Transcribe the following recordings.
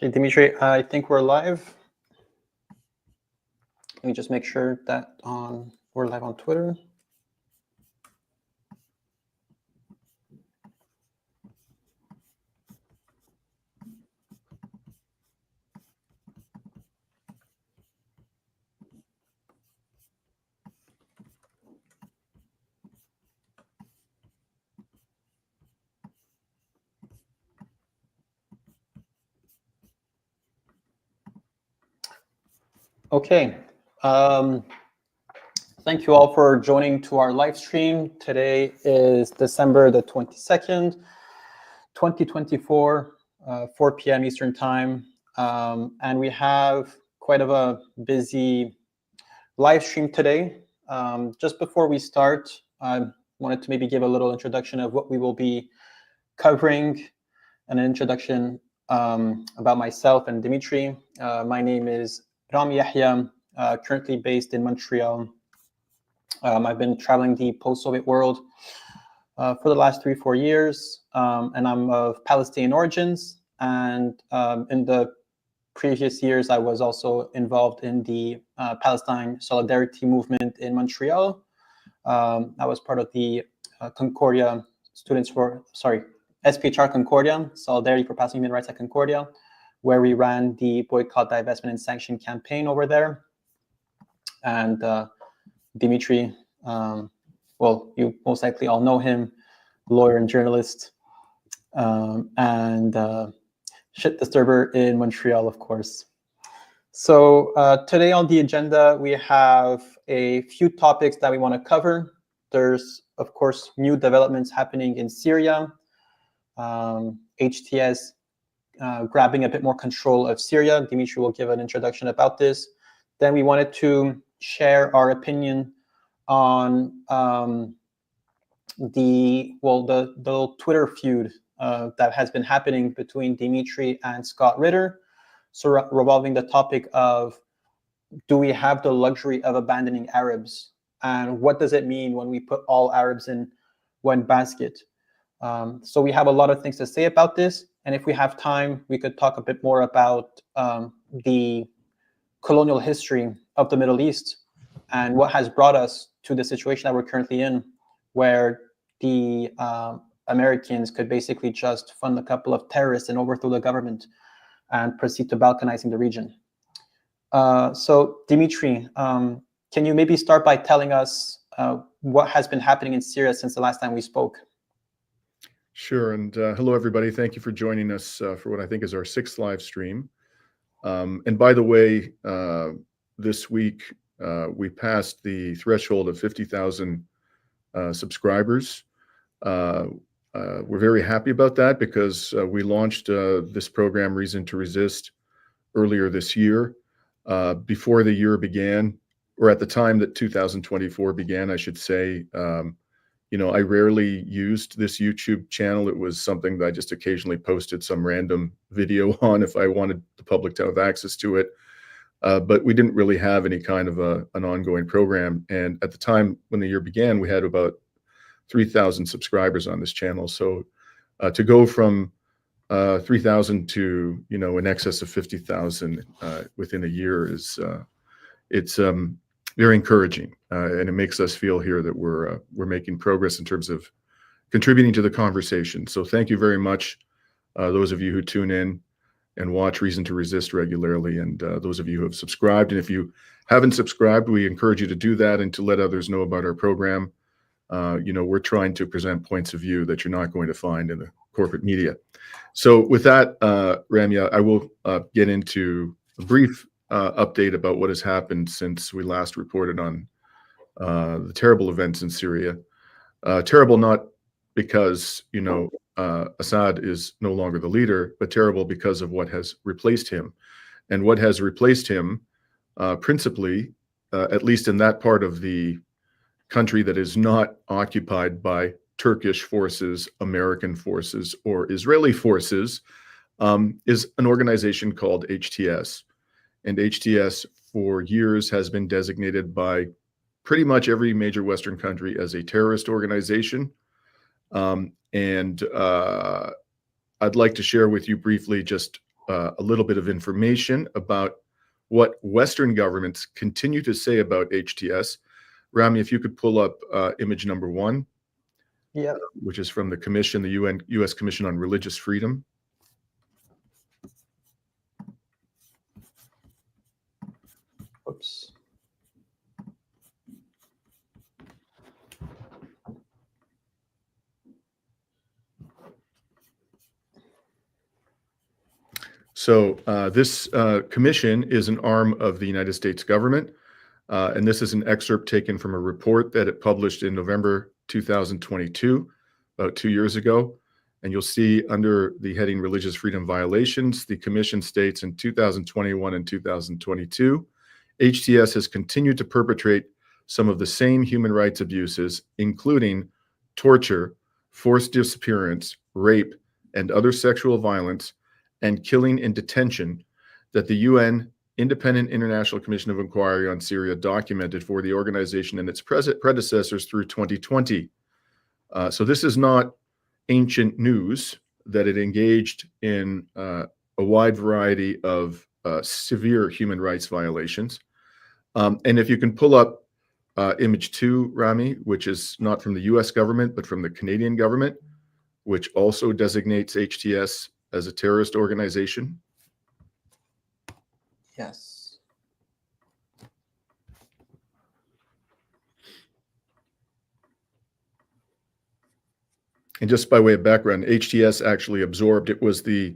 Okay, Dimitri, I think we're live. Let me just make sure that we're live on Twitter. Okay. Thank you all for joining to our live stream. Today is December the 22nd, 2024, 4 p.m. Eastern Time. And we have quite of a busy live stream today. Just before we start, I wanted to maybe give a little introduction of what we will be covering, and an introduction about myself and Dimitri. My name is Rami Yahya, currently based in Montreal. I've been traveling the post-Soviet world for the last 3-4 years, and I'm of Palestinian origins. And in the previous years, I was also involved in the Palestine Solidarity movement in Montreal. I was part of the Concordia SPHR Concordia, Solidarity for Palestinian Human Rights at Concordia, where we ran the boycott, divestment, and sanction campaign over there. And Dimitri, well, you most likely all know him, lawyer and journalist, and shit disturber in Montreal, of course. So today on the agenda, we have a few topics that we want to cover. There's, of course, new developments happening in Syria, HTS grabbing a bit more control of Syria. Dimitri will give an introduction about this. Then we wanted to share our opinion on the little Twitter feud that has been happening between Dimitri and Scott Ritter, so revolving the topic of, do we have the luxury of abandoning Arabs, and what does it mean when we put all Arabs in one basket? So we have a lot of things to say about this, and if we have time, we could talk a bit more about the colonial history of the Middle East and what has brought us to the situation that we're currently in, where the Americans could basically just fund a couple of terrorists and overthrow the government and proceed to balkanizing the region. So Dimitri, can you maybe start by telling us what has been happening in Syria since the last time we spoke? Sure, and hello everybody. Thank you for joining us for what I think is our 6th live stream. And by the way, this week we passed the threshold of 50,000 subscribers. We're very happy about that because we launched this program, Reason to Resist, earlier this year. Before the year began, or at the time that 2024 began, I should say, I rarely used this YouTube channel. It was something that I just occasionally posted some random video on if I wanted the public to have access to it. But we didn't really have any kind of an ongoing program. And at the time when the year began, we had about 3,000 subscribers on this channel. So to go from 3,000 to in excess of 50,000 within a year is it's very encouraging, and it makes us feel here that we're making progress in terms of contributing to the conversation. So thank you very much, those of you who tune in and watch Reason to Resist regularly, and those of you who have subscribed. And if you haven't subscribed, we encourage you to do that and to let others know about our program. We're trying to present points of view that you're not going to find in the corporate media. So with that, Ramya, I will get into a brief update about what has happened since we last reported on the terrible events in Syria. Terrible not because, Assad is no longer the leader, but terrible because of what has replaced him. And what has replaced him, principally, at least in that part of the country that is not occupied by Turkish forces, American forces, or Israeli forces, is an organization called HTS. And HTS for years has been designated by pretty much every major Western country as a terrorist organization. And I'd like to share with you briefly just a little bit of information about what Western governments continue to say about HTS. Rami, if you could pull up image number 1, Yeah. which is from the Commission, the U.S. Commission on Religious Freedom. Oops. So this commission is an arm of the United States government, and this is an excerpt taken from a report that it published in November 2022, about 2 years ago. And you'll see under the heading Religious Freedom Violations, the commission states in 2021 and 2022, HTS has continued to perpetrate some of the same human rights abuses, including torture, forced disappearance, rape, and other sexual violence, and killing in detention that the UN Independent International Commission of Inquiry on Syria documented for the organization and its predecessors through 2020. So this is not ancient news that it engaged in a wide variety of severe human rights violations. And if you can pull up image 2, Rami, which is not from the US government, but from the Canadian government, which also designates HTS as a terrorist organization. Yes. And just by way of background, HTS actually absorbed, it was the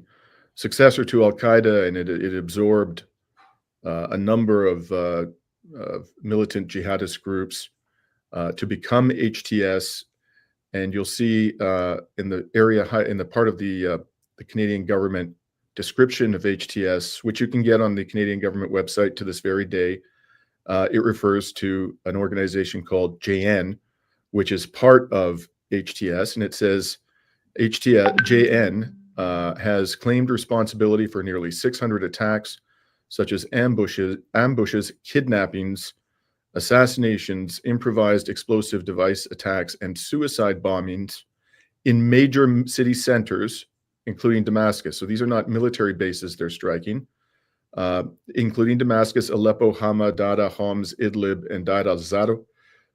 successor to Al-Qaeda, and it absorbed a number of militant jihadist groups to become HTS. And you'll see in the area, in the part of the Canadian government description of HTS, which you can get on the Canadian government website to this very day, it refers to an organization called JN, which is part of HTS, and it says JN has claimed responsibility for nearly 600 attacks, such as ambushes, kidnappings, assassinations, improvised explosive device attacks, and suicide bombings in major city centers, including Damascus. So these are not military bases they're striking, including Damascus, Aleppo, Hama, Dada, Homs, Idlib, and Deir al-Zar.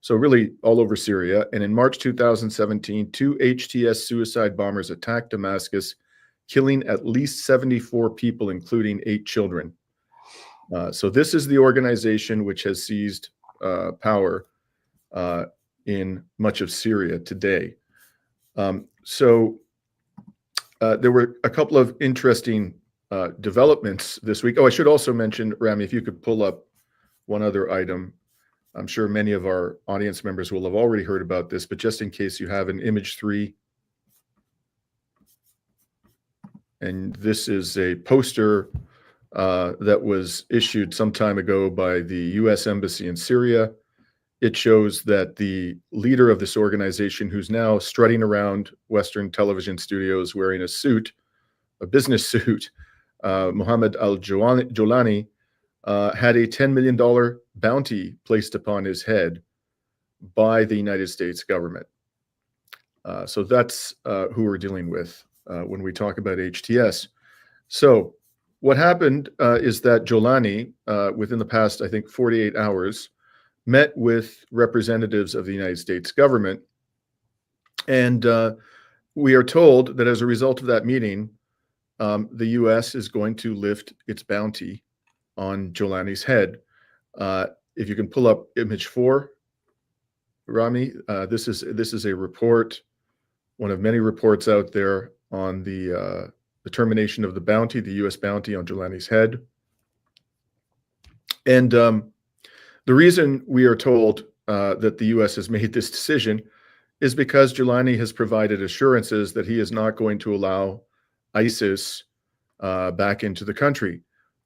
So really all over Syria. And in March 2017, 2 HTS suicide bombers attacked Damascus, killing at least 74 people, including 8 children. So this is the organization which has seized power in much of Syria today. So there were a couple of interesting developments this week. Oh, I should also mention, Rami, if you could pull up one other item. I'm sure many of our audience members will have already heard about this, but just in case you have an image 3. And this is a poster that was issued some time ago by the U.S. Embassy in Syria. It shows that the leader of this organization, who's now strutting around Western television studios wearing a suit, a business suit, Mohammed al-Jolani, had a $10 million bounty placed upon his head by the United States government. So that's who we're dealing with when we talk about HTS. So what happened is that Jolani, within the past, I think, 48 hours, met with representatives of the United States government. And we are told that as a result of that meeting, the U.S. is going to lift its bounty on Jolani's head. If you can pull up image 4, Rami, this is a report, one of many reports out there on the termination of the bounty, the U.S. bounty on Jolani's head. And the reason we are told that the U.S. has made this decision is because Jolani has provided assurances that he is not going to allow ISIS back into the country.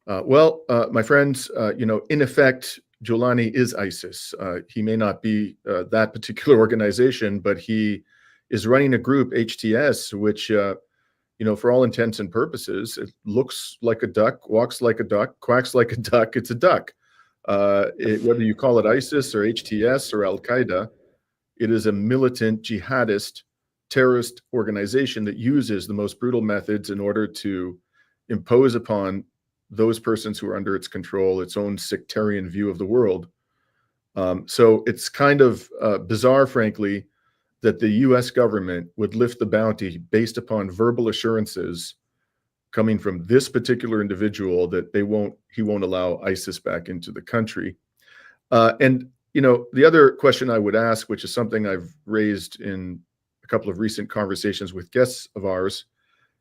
Well, my friends, in effect, Jolani is ISIS. He may not be that particular organization, but he is running a group, HTS, which, for all intents and purposes, it looks like a duck, walks like a duck, quacks like a duck. It's a duck. Whether you call it ISIS or HTS or Al-Qaeda, it is a militant jihadist terrorist organization that uses the most brutal methods in order to impose upon those persons who are under its control its own sectarian view of the world. So it's kind of bizarre, frankly, that the US government would lift the bounty based upon verbal assurances coming from this particular individual that he won't allow ISIS back into the country. And the other question I would ask, which is something I've raised in a couple of recent conversations with guests of ours,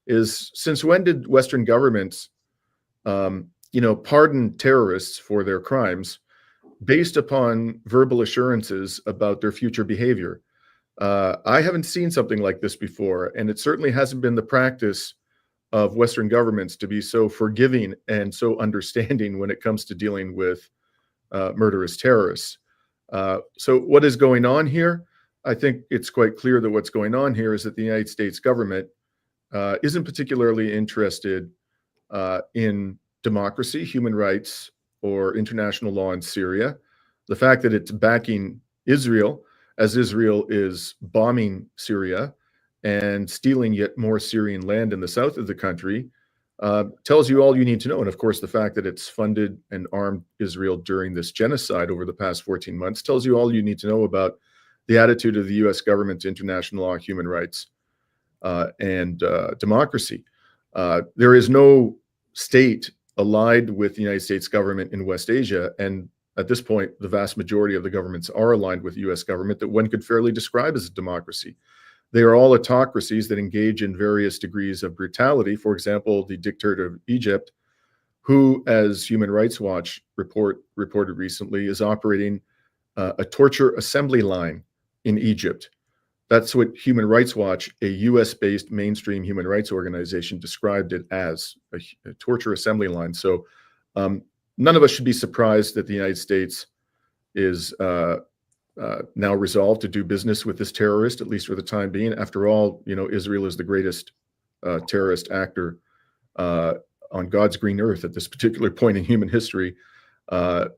is since when did Western governments, pardon terrorists for their crimes based upon verbal assurances about their future behavior? I haven't seen something like this before, and it certainly hasn't been the practice of Western governments to be so forgiving and so understanding when it comes to dealing with murderous terrorists. So what is going on here? I think it's quite clear that what's going on here is that the United States government isn't particularly interested in democracy, human rights, or international law in Syria. The fact that it's backing Israel as Israel is bombing Syria and stealing yet more Syrian land in the south of the country tells you all you need to know. And of course, the fact that it's funded and armed Israel during this genocide over the past 14 months tells you all you need to know about the attitude of the US government to international law, human rights, and democracy. There is no state allied with the United States government in West Asia, and at this point, the vast majority of the governments are aligned with the US government that one could fairly describe as a democracy. They are all autocracies that engage in various degrees of brutality. For example, the dictator of Egypt, who, as Human Rights Watch reported recently, is operating a torture assembly line in Egypt. That's what Human Rights Watch, a US-based mainstream human rights organization, described it as, a torture assembly line. So none of us should be surprised that the United States is now resolved to do business with this terrorist, at least for the time being. After all, Israel is the greatest terrorist actor on God's green earth at this particular point in human history,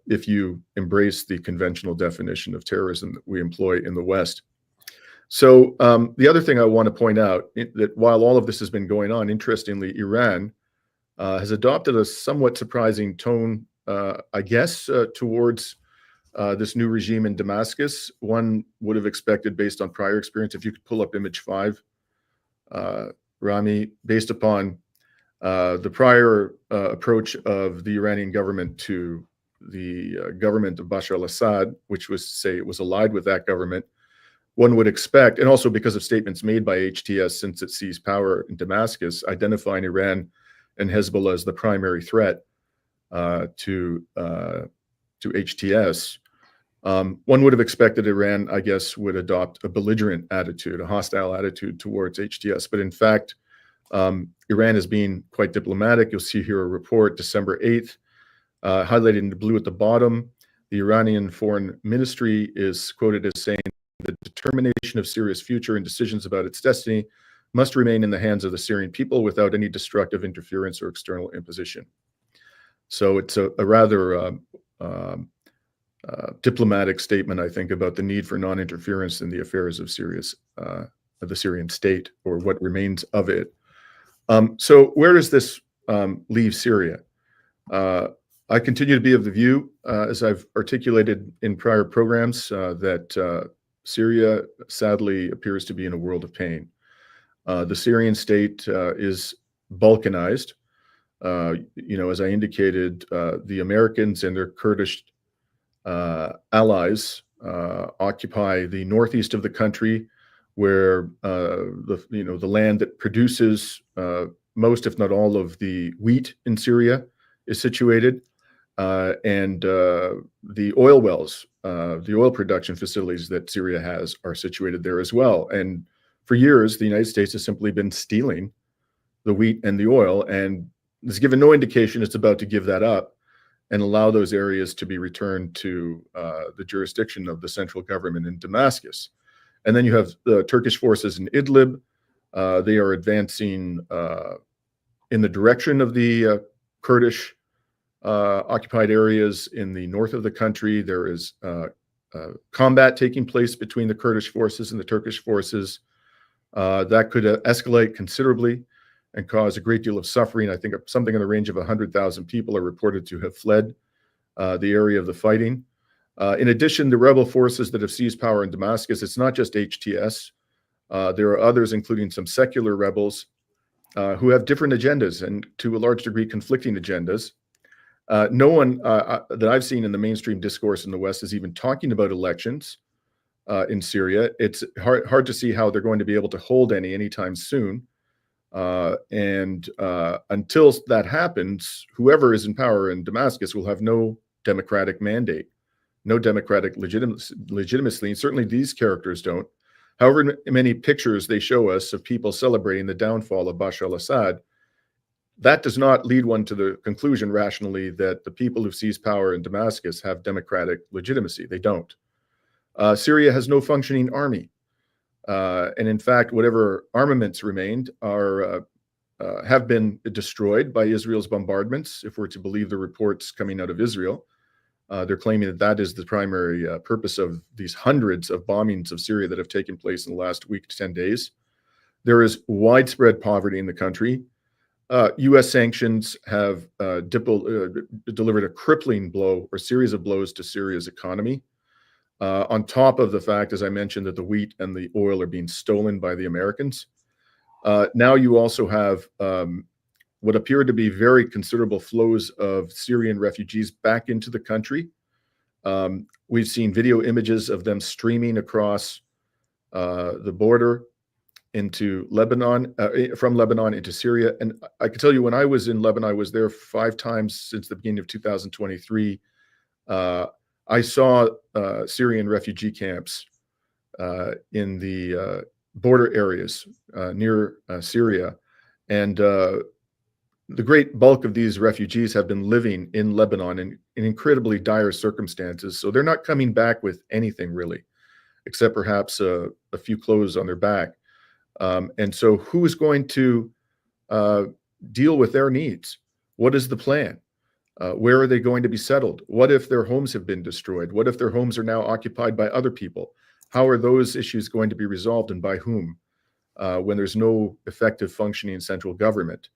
if you embrace the conventional definition of terrorism that we employ in the West. So the other thing I want to point out, that while all of this has been going on, interestingly, Iran has adopted a somewhat surprising tone, I guess, towards this new regime in Damascus. One would have expected, based on prior experience, if you could pull up image 5, Rami, based upon the prior approach of the Iranian government to the government of Bashar al-Assad, which was to say it was allied with that government, one would expect, and also because of statements made by HTS since it seized power in Damascus, identifying Iran and Hezbollah as the primary threat to HTS, one would have expected Iran, I guess, would adopt a belligerent attitude, a hostile attitude towards HTS. But in fact, Iran is being quite diplomatic. You'll see here a report, December 8th, highlighted in the blue at the bottom. The Iranian Foreign Ministry is quoted as saying, "The determination of Syria's future and decisions about its destiny must remain in the hands of the Syrian people without any destructive interference or external imposition." So it's a rather diplomatic statement, I think, about the need for non-interference in the affairs of the Syrian state, or what remains of it. So where does this leave Syria? I continue to be of the view, as I've articulated in prior programs, that Syria sadly appears to be in a world of pain. The Syrian state is balkanized. As I indicated, the Americans and their Kurdish allies occupy the northeast of the country, where the land that produces most, if not all, of the wheat in Syria is situated, and the oil wells, the oil production facilities that Syria has, are situated there as well. And for years, the United States has simply been stealing the wheat and the oil, and has given no indication it's about to give that up and allow those areas to be returned to the jurisdiction of the central government in Damascus. And then you have the Turkish forces in Idlib. They are advancing in the direction of the Kurdish occupied areas in the north of the country. There is combat taking place between the Kurdish forces and the Turkish forces. That could escalate considerably and cause a great deal of suffering. I think something in the range of 100,000 people are reported to have fled the area of the fighting. In addition, the rebel forces that have seized power in Damascus, it's not just HTS. There are others, including some secular rebels, who have different agendas and to a large degree conflicting agendas. No one that I've seen in the mainstream discourse in the West is even talking about elections in Syria. It's hard to see how they're going to be able to hold anytime soon. And until that happens, whoever is in power in Damascus will have no democratic mandate, no democratic legitimacy. And certainly these characters don't. However many pictures they show us of people celebrating the downfall of Bashar al-Assad, that does not lead one to the conclusion rationally that the people who seize power in Damascus have democratic legitimacy. They don't. Syria has no functioning army. And in fact, whatever armaments remained have been destroyed by Israel's bombardments, if we're to believe the reports coming out of Israel. They're claiming that that is the primary purpose of these hundreds of bombings of Syria that have taken place in the last week to 10 days. There is widespread poverty in the country. U.S. sanctions have delivered a crippling blow or series of blows to Syria's economy. On top of the fact, as I mentioned, that the wheat and the oil are being stolen by the Americans. Now you also have what appear to be very considerable flows of Syrian refugees back into the country. We've seen video images of them streaming across the border into Lebanon, from Lebanon into Syria. And I can tell you, when I was in Lebanon, I was there 5 times since the beginning of 2023. I saw Syrian refugee camps in the border areas near Syria. And the great bulk of these refugees have been living in Lebanon in incredibly dire circumstances. So they're not coming back with anything really, except perhaps a few clothes on their back. And so who is going to deal with their needs? What is the plan? Where are they going to be settled? What if their homes have been destroyed? What if their homes are now occupied by other people? How are those issues going to be resolved, and by whom, when there's no effective functioning central government?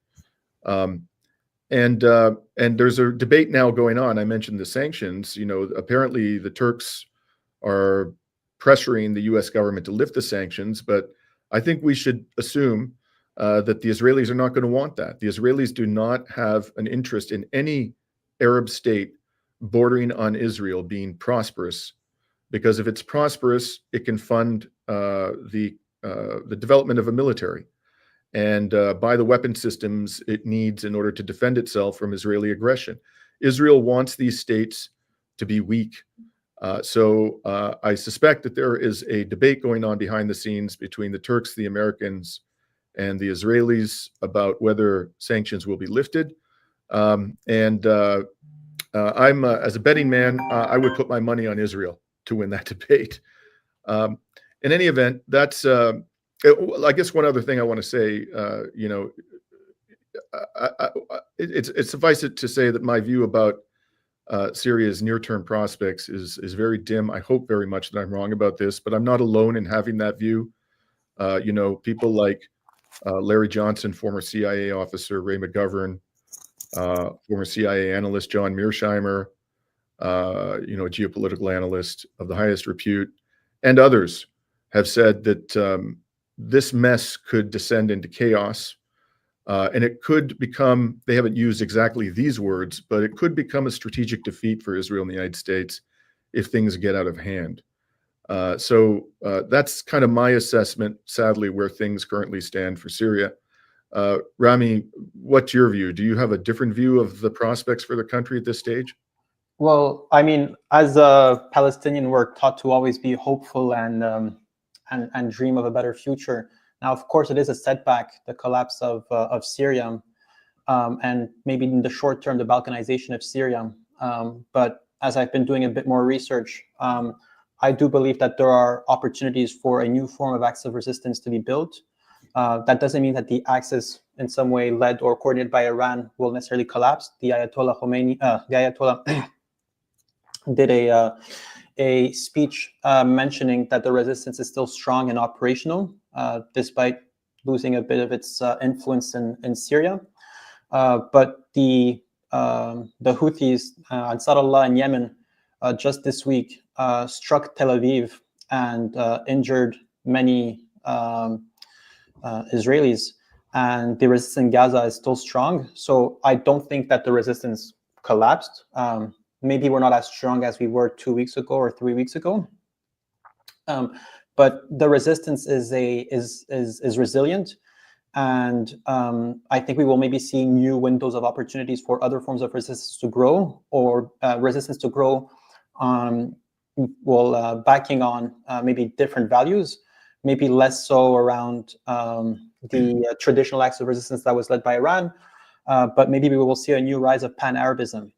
And there's a debate now going on. I mentioned the sanctions. You know, apparently the Turks are pressuring the U.S. government to lift the sanctions, but I think we should assume that the Israelis are not going to want that. The Israelis do not have an interest in any Arab state bordering on Israel being prosperous, because if it's prosperous, it can fund the development of a military and buy the weapon systems it needs in order to defend itself from Israeli aggression. Israel wants these states to be weak. So I suspect that there is a debate going on behind the scenes between the Turks, the Americans, and the Israelis about whether sanctions will be lifted. I'm, as a betting man, I would put my money on Israel to win that debate. In any event, that's, I guess one other thing I want to say, you know, it's suffice it to say that my view about Syria's near-term prospects is very dim. I hope very much that I'm wrong about this, but I'm not alone in having that view. You know, people like Larry Johnson, former CIA officer, Ray McGovern, former CIA analyst John Mearsheimer, you know, a geopolitical analyst of the highest repute, and others have said that this mess could descend into chaos. And it could become, they haven't used exactly these words, but it could become a strategic defeat for Israel and the United States if things get out of hand. So that's kind of my assessment, sadly, where things currently stand for Syria. Rami, what's your view? Do you have a different view of the prospects for the country at this stage? Well, I mean, as a Palestinian, we're taught to always be hopeful and dream of a better future. Now, of course, it is a setback, the collapse of Syria, and maybe in the short term, the Balkanization of Syria. But as I've been doing a bit more research, I do believe that there are opportunities for a new form of axis of resistance to be built. That doesn't mean that the axis in some way led or coordinated by Iran will necessarily collapse. The Ayatollah Khomeini, the Ayatollah did a speech mentioning that the resistance is still strong and operational, despite losing a bit of its influence in Syria. But the Houthis, Ansarullah in Yemen, just this week struck Tel Aviv and injured many Israelis. And the resistance in Gaza is still strong. So I don't think that the resistance collapsed. Maybe we're not as strong as we were 2 weeks ago or 3 weeks ago. But the resistance is resilient. And I think we will maybe see new windows of opportunities for other forms of resistance to grow, or resistance to grow backing on maybe different values, maybe less so around the traditional acts of resistance that was led by Iran, but maybe we will see a new rise of Pan-Arabism.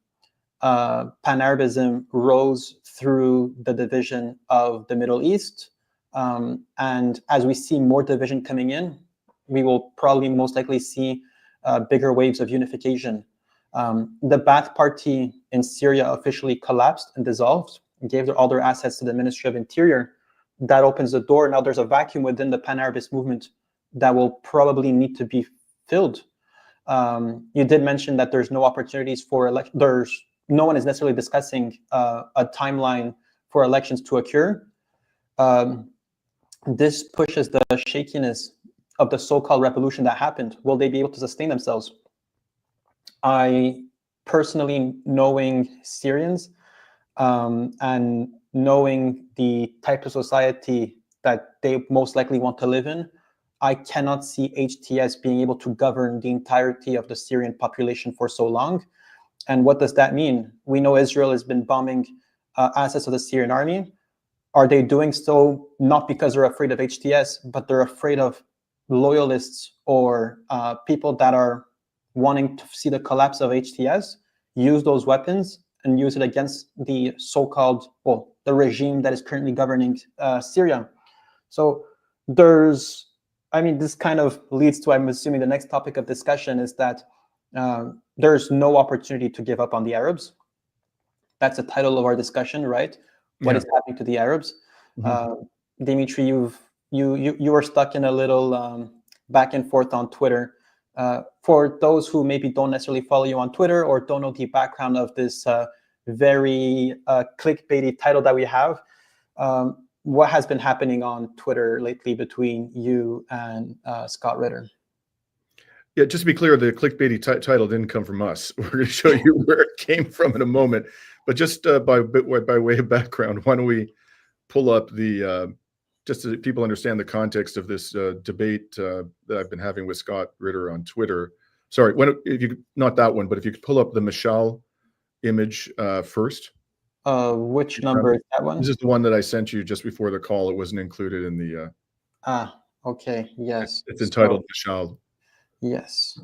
Pan-Arabism rose through the division of the Middle East, and as we see more division coming in, we will probably most likely see bigger waves of unification. The Ba'ath Party in Syria officially collapsed and dissolved, and gave all their assets to the Ministry of Interior. That opens the door. Now there's a vacuum within the Pan-Arabist movement that will probably need to be filled. You did mention that there's no opportunities for election. No one is necessarily discussing a timeline for elections to occur. This pushes the shakiness of the so-called revolution that happened. Will they be able to sustain themselves? I personally, knowing Syrians and knowing the type of society that they most likely want to live in, I cannot see HTS being able to govern the entirety of the Syrian population for so long. And what does that mean? We know Israel has been bombing assets of the Syrian army. Are they doing so not because they're afraid of HTS, but they're afraid of loyalists or people that are wanting to see the collapse of HTS, use those weapons and use it against the so-called, the regime that is currently governing Syria? So this kind of leads to, I'm assuming, the next topic of discussion is that there's no opportunity to give up on the Arabs. That's the title of our discussion, right? What is happening to the Arabs? Mm-hmm. Dimitri, you were stuck in a little back and forth on Twitter. For those who maybe don't necessarily follow you on Twitter or don't know the background of this very clickbaity title that we have, what has been happening on Twitter lately between you and Scott Ritter? Yeah, just to be clear, the clickbaity title didn't come from us. We're going to show you where it came from in a moment. But just by way of background, why don't we pull up the, just so people understand the context of this debate that I've been having with Scott Ritter on Twitter. Sorry, if you not that one, but if you could pull up the Mashal image first. Which number is that one? This is the one that I sent you just before the call. It wasn't included in the... okay, yes. It's entitled Mashal. Yes.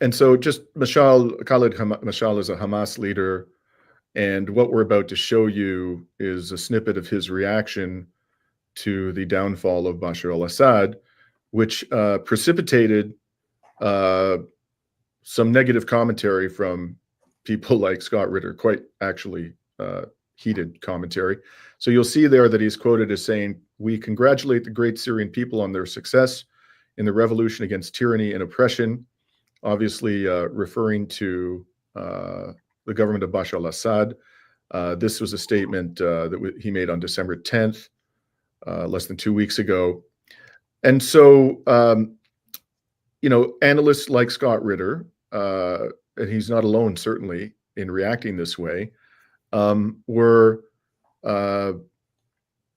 And so just Khalid Mashal is a Hamas leader. And what we're about to show you is a snippet of his reaction to the downfall of Bashar al-Assad, which precipitated some negative commentary from people like Scott Ritter, quite actually heated commentary. So you'll see there that he's quoted as saying, "We congratulate the great Syrian people on their success in the revolution against tyranny and oppression," obviously referring to the government of Bashar al-Assad. This was a statement that he made on December 10th, less than 2 weeks ago. And so, analysts like Scott Ritter, and he's not alone, certainly, in reacting this way, were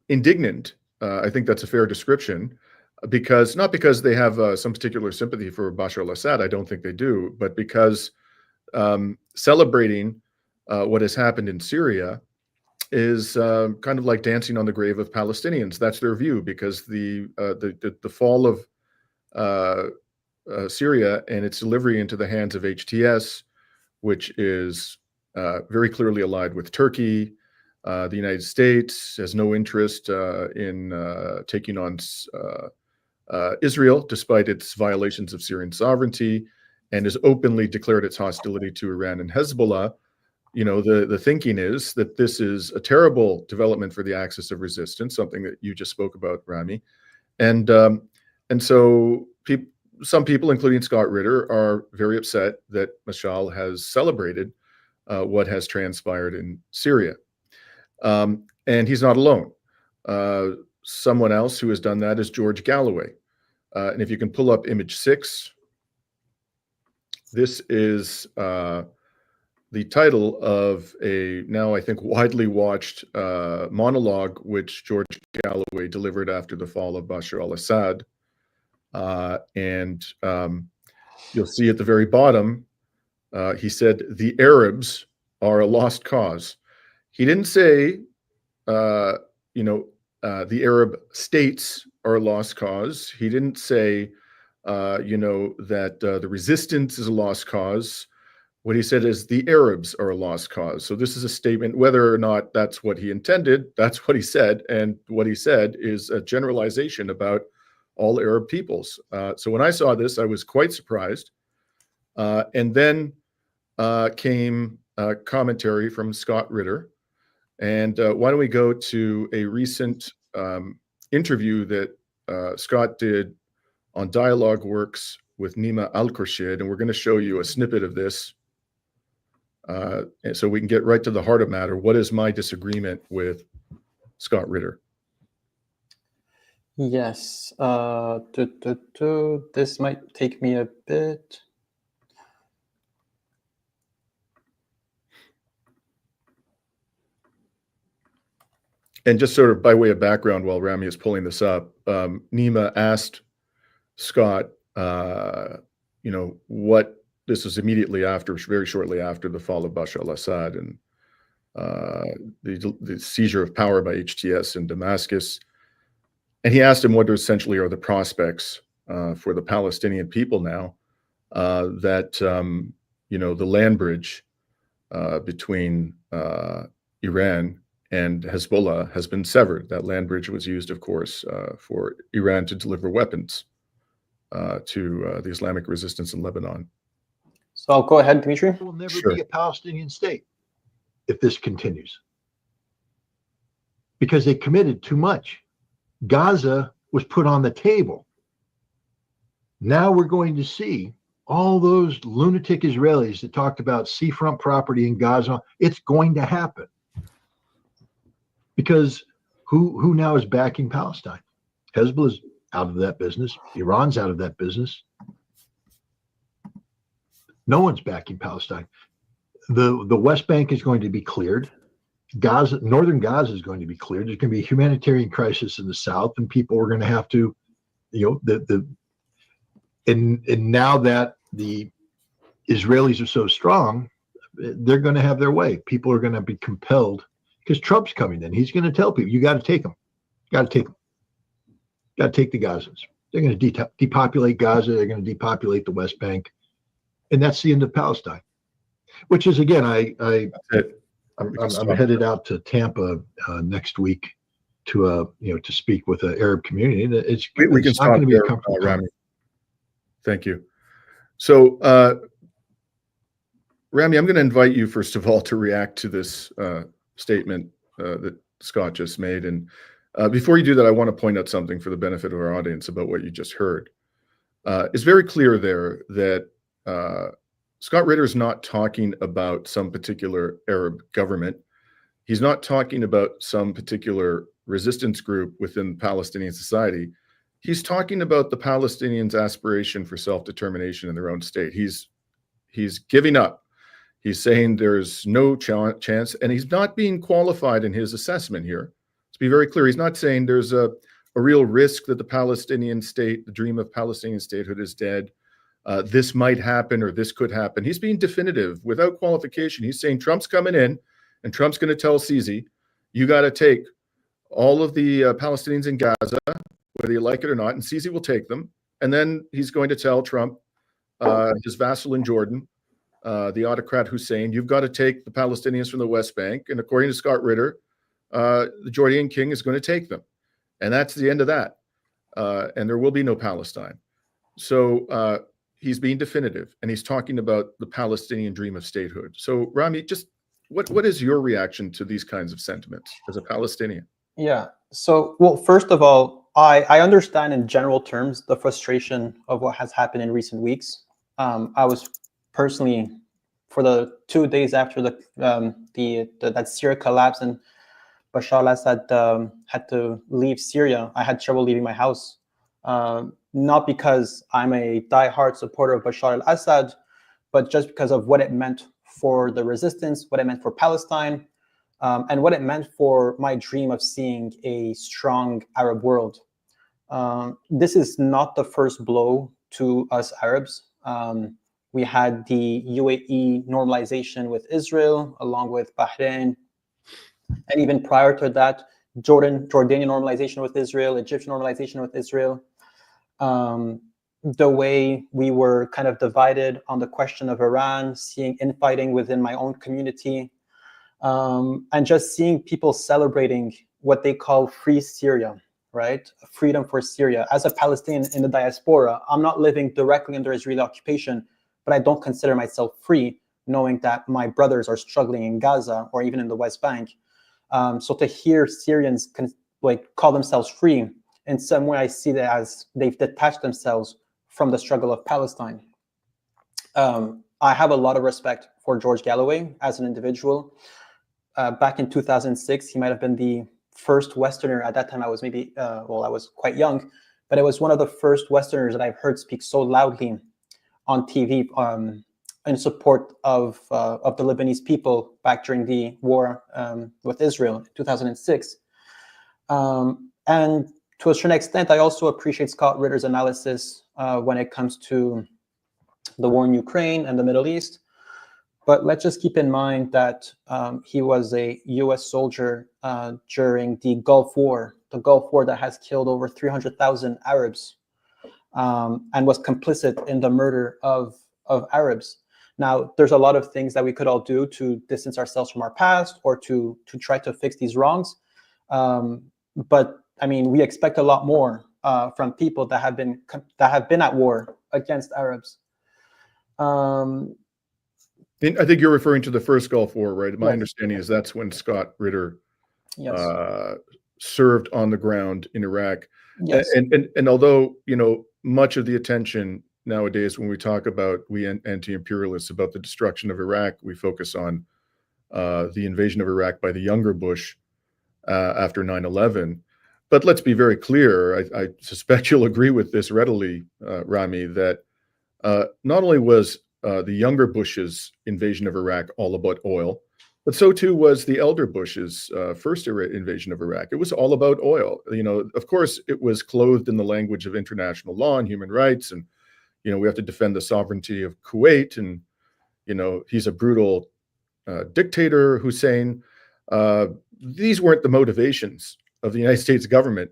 indignant. I think that's a fair description, not because they have some particular sympathy for Bashar al-Assad, I don't think they do, but because celebrating what has happened in Syria is kind of like dancing on the grave of Palestinians. That's their view, because the fall of Syria and its delivery into the hands of HTS, which is very clearly allied with Turkey. The United States has no interest in taking on Israel, despite its violations of Syrian sovereignty, and has openly declared its hostility to Iran and Hezbollah. the thinking is that this is a terrible development for the axis of resistance, something that you just spoke about, Rami. And so some people, including Scott Ritter, are very upset that Mashal has celebrated what has transpired in Syria. And he's not alone. Someone else who has done that is George Galloway. And if you can pull up image 6, this is the title of a now, I think, widely watched monologue which George Galloway delivered after the fall of Bashar al-Assad. And you'll see at the very bottom, he said, "The Arabs are a lost cause." He didn't say, the Arab states are a lost cause. He didn't say, that the resistance is a lost cause. What he said is the Arabs are a lost cause. So this is a statement, whether or not that's what he intended, that's what he said. And what he said is a generalization about all Arab peoples. So when I saw this, I was quite surprised. And then came commentary from Scott Ritter. And why don't we go to a recent interview that Scott did on Dialogue Works with Nima Al-Khurshid, and we're going to show you a snippet of this. And so we can get right to the heart of matter. What is my disagreement with Scott Ritter? Yes. This might take me a bit. And just sort of by way of background, while Rami is pulling this up, Nima asked Scott, what this was immediately after, very shortly after the fall of Bashar al-Assad and the seizure of power by HTS in Damascus. And he asked him what essentially are the prospects for the Palestinian people now that, the land bridge between Iran and Hezbollah has been severed. That land bridge was used, of course, for Iran to deliver weapons to the Islamic resistance in Lebanon. So I'll go ahead, Dimitri. There will never be a Palestinian state if this continues, because they committed too much. Gaza was put on the table. Now we're going to see all those lunatic Israelis that talked about seafront property in Gaza. It's going to happen. Because who now is backing Palestine? Hezbollah's out of that business. Iran's out of that business. No one's backing Palestine. The West Bank is going to be cleared. Northern Gaza is going to be cleared. There's going to be a humanitarian crisis in the south, and people are going to have to, and now that the Israelis are so strong, they're going to have their way. People are going to be compelled, because Trump's coming in. He's going to tell people, you got to take them. Got to take them. Got to take the Gazans. They're going to depopulate Gaza. They're going to depopulate the West Bank. And that's the end of Palestine, which is, again, I'm headed out to Tampa next week to speak with the Arab community. It's not going to be a comfortable time. Thank you. So, Rami, I'm going to invite you, first of all, to react to this statement that Scott just made. And before you do that, I want to point out something for the benefit of our audience about what you just heard. It's very clear there that Scott Ritter is not talking about some particular Arab government. He's not talking about some particular resistance group within Palestinian society. He's talking about the Palestinians' aspiration for self-determination in their own state. He's giving up. He's saying there's no chance, and he's not being qualified in his assessment here. To be very clear, he's not saying there's a real risk that the Palestinian state, the dream of Palestinian statehood, is dead. This might happen or this could happen. He's being definitive without qualification. He's saying Trump's coming in, and Trump's going to tell Sisi, you got to take all of the Palestinians in Gaza, whether you like it or not, and Sisi will take them. And then he's going to tell Trump, his vassal in Jordan, the autocrat Hussein, you've got to take the Palestinians from the West Bank. And according to Scott Ritter, the Jordanian king is going to take them. And that's the end of that. And there will be no Palestine. So he's being definitive, and he's talking about the Palestinian dream of statehood. So Rami, just what is your reaction to these kinds of sentiments as a Palestinian? Yeah. So, well, first of all, I understand in general terms the frustration of what has happened in recent weeks. I was personally, for the 2 days after that Syria collapse and Bashar al-Assad had to leave Syria, I had trouble leaving my house. Not because I'm a diehard supporter of Bashar al-Assad, but just because of what it meant for the resistance, what it meant for Palestine, and what it meant for my dream of seeing a strong Arab world. This is not the first blow to us Arabs. We had the UAE normalization with Israel, along with Bahrain, and even prior to that, Jordanian normalization with Israel, Egyptian normalization with Israel. The way we were kind of divided on the question of Iran, seeing infighting within my own community, and just seeing people celebrating what they call free Syria, right? Freedom for Syria. As a Palestinian in the diaspora, I'm not living directly under Israeli occupation, but I don't consider myself free, knowing that my brothers are struggling in Gaza or even in the West Bank. So to hear Syrians call themselves free, in some way I see that as they've detached themselves from the struggle of Palestine. I have a lot of respect for George Galloway as an individual. Back in 2006, he might have been the first Westerner. At that time, I was I was quite young, but it was one of the first Westerners that I've heard speak so loudly on TV in support of the Lebanese people back during the war with Israel in 2006. And to a certain extent, I also appreciate Scott Ritter's analysis when it comes to the war in Ukraine and the Middle East. But let's just keep in mind that he was a U.S. soldier during the Gulf War that has killed over 300,000 Arabs and was complicit in the murder of Arabs. Now, there's a lot of things that we could all do to distance ourselves from our past or to try to fix these wrongs. But I mean, we expect a lot more from people that have been at war against Arabs. I think you're referring to the first Gulf War, right? My Yes. understanding is that's when Scott Ritter Yes. served on the ground in Iraq. Yes. And although, much of the attention nowadays when we talk about, we anti-imperialists, about the destruction of Iraq, we focus on the invasion of Iraq by the younger Bush after 9/11. But let's be very clear, I suspect you'll agree with this readily, Rami, that not only was the younger Bush's invasion of Iraq all about oil, but so too was the elder Bush's first invasion of Iraq. It was all about oil. Of course, it was clothed in the language of international law and human rights, and we have to defend the sovereignty of Kuwait, and he's a brutal dictator, Hussein. These weren't the motivations of the United States government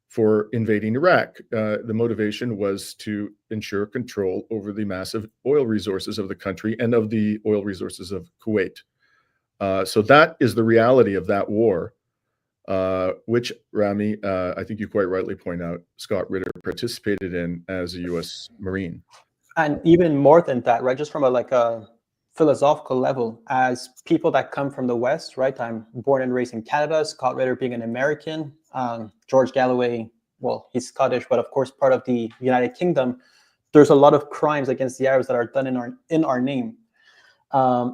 for invading Iraq. The motivation was to ensure control over the massive oil resources of the country and of the oil resources of Kuwait. So that is the reality of that war, which, Rami, I think you quite rightly point out, Scott Ritter participated in as a U.S. Marine. And even more than that, right? Just from a philosophical level, as people that come from the West, right? I'm born and raised in Canada, Scott Ritter being an American, George Galloway, well, he's Scottish, but of course part of the United Kingdom. There's a lot of crimes against the Arabs that are done in our name.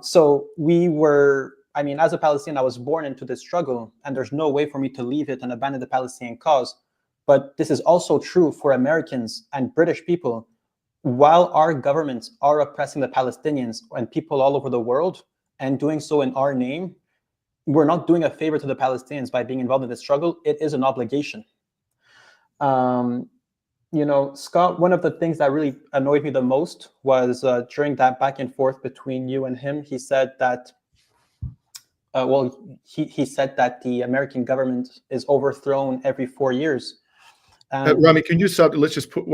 So we were, as a Palestinian, I was born into this struggle, and there's no way for me to leave it and abandon the Palestinian cause. But this is also true for Americans and British people. While our governments are oppressing the Palestinians and people all over the world and doing so in our name, we're not doing a favor to the Palestinians by being involved in this struggle. It is an obligation. Scott, one of the things that really annoyed me the most was during that back and forth between you and him, he said that, he said that the American government is overthrown every 4 years. Rami, can you stop? Why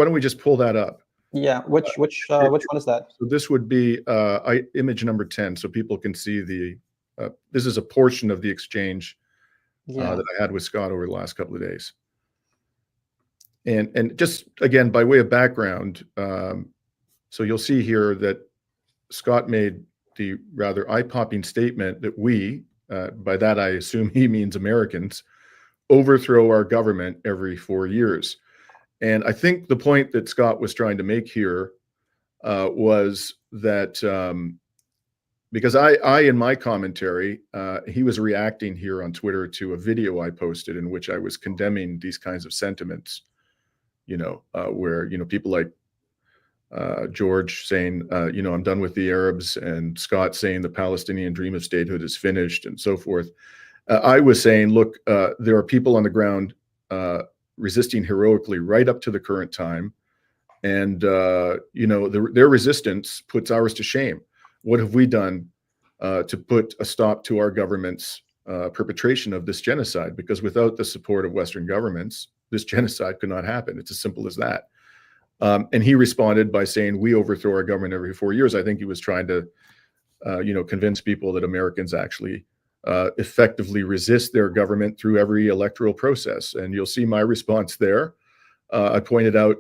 don't we just pull that up? Yeah, which one is that? So this would be image number 10, so people can see this is a portion of the exchange that I had with Scott over the last couple of days. And just, again, by way of background, so you'll see here that Scott made the rather eye-popping statement that we, by that I assume he means Americans, overthrow our government every 4 years. And I think the point that Scott was trying to make here was that because I in my commentary, he was reacting here on Twitter to a video I posted in which I was condemning these kinds of sentiments, where, people like George saying, I'm done with the Arabs, and Scott saying the Palestinian dream of statehood is finished, and so forth. I was saying, look, there are people on the ground resisting heroically right up to the current time. And, their resistance puts ours to shame. What have we done to put a stop to our government's perpetration of this genocide? Because without the support of Western governments, this genocide could not happen. It's as simple as that. And he responded by saying, we overthrow our government every 4 years. I think he was trying to, convince people that Americans actually effectively resist their government through every electoral process. And you'll see my response there. I pointed out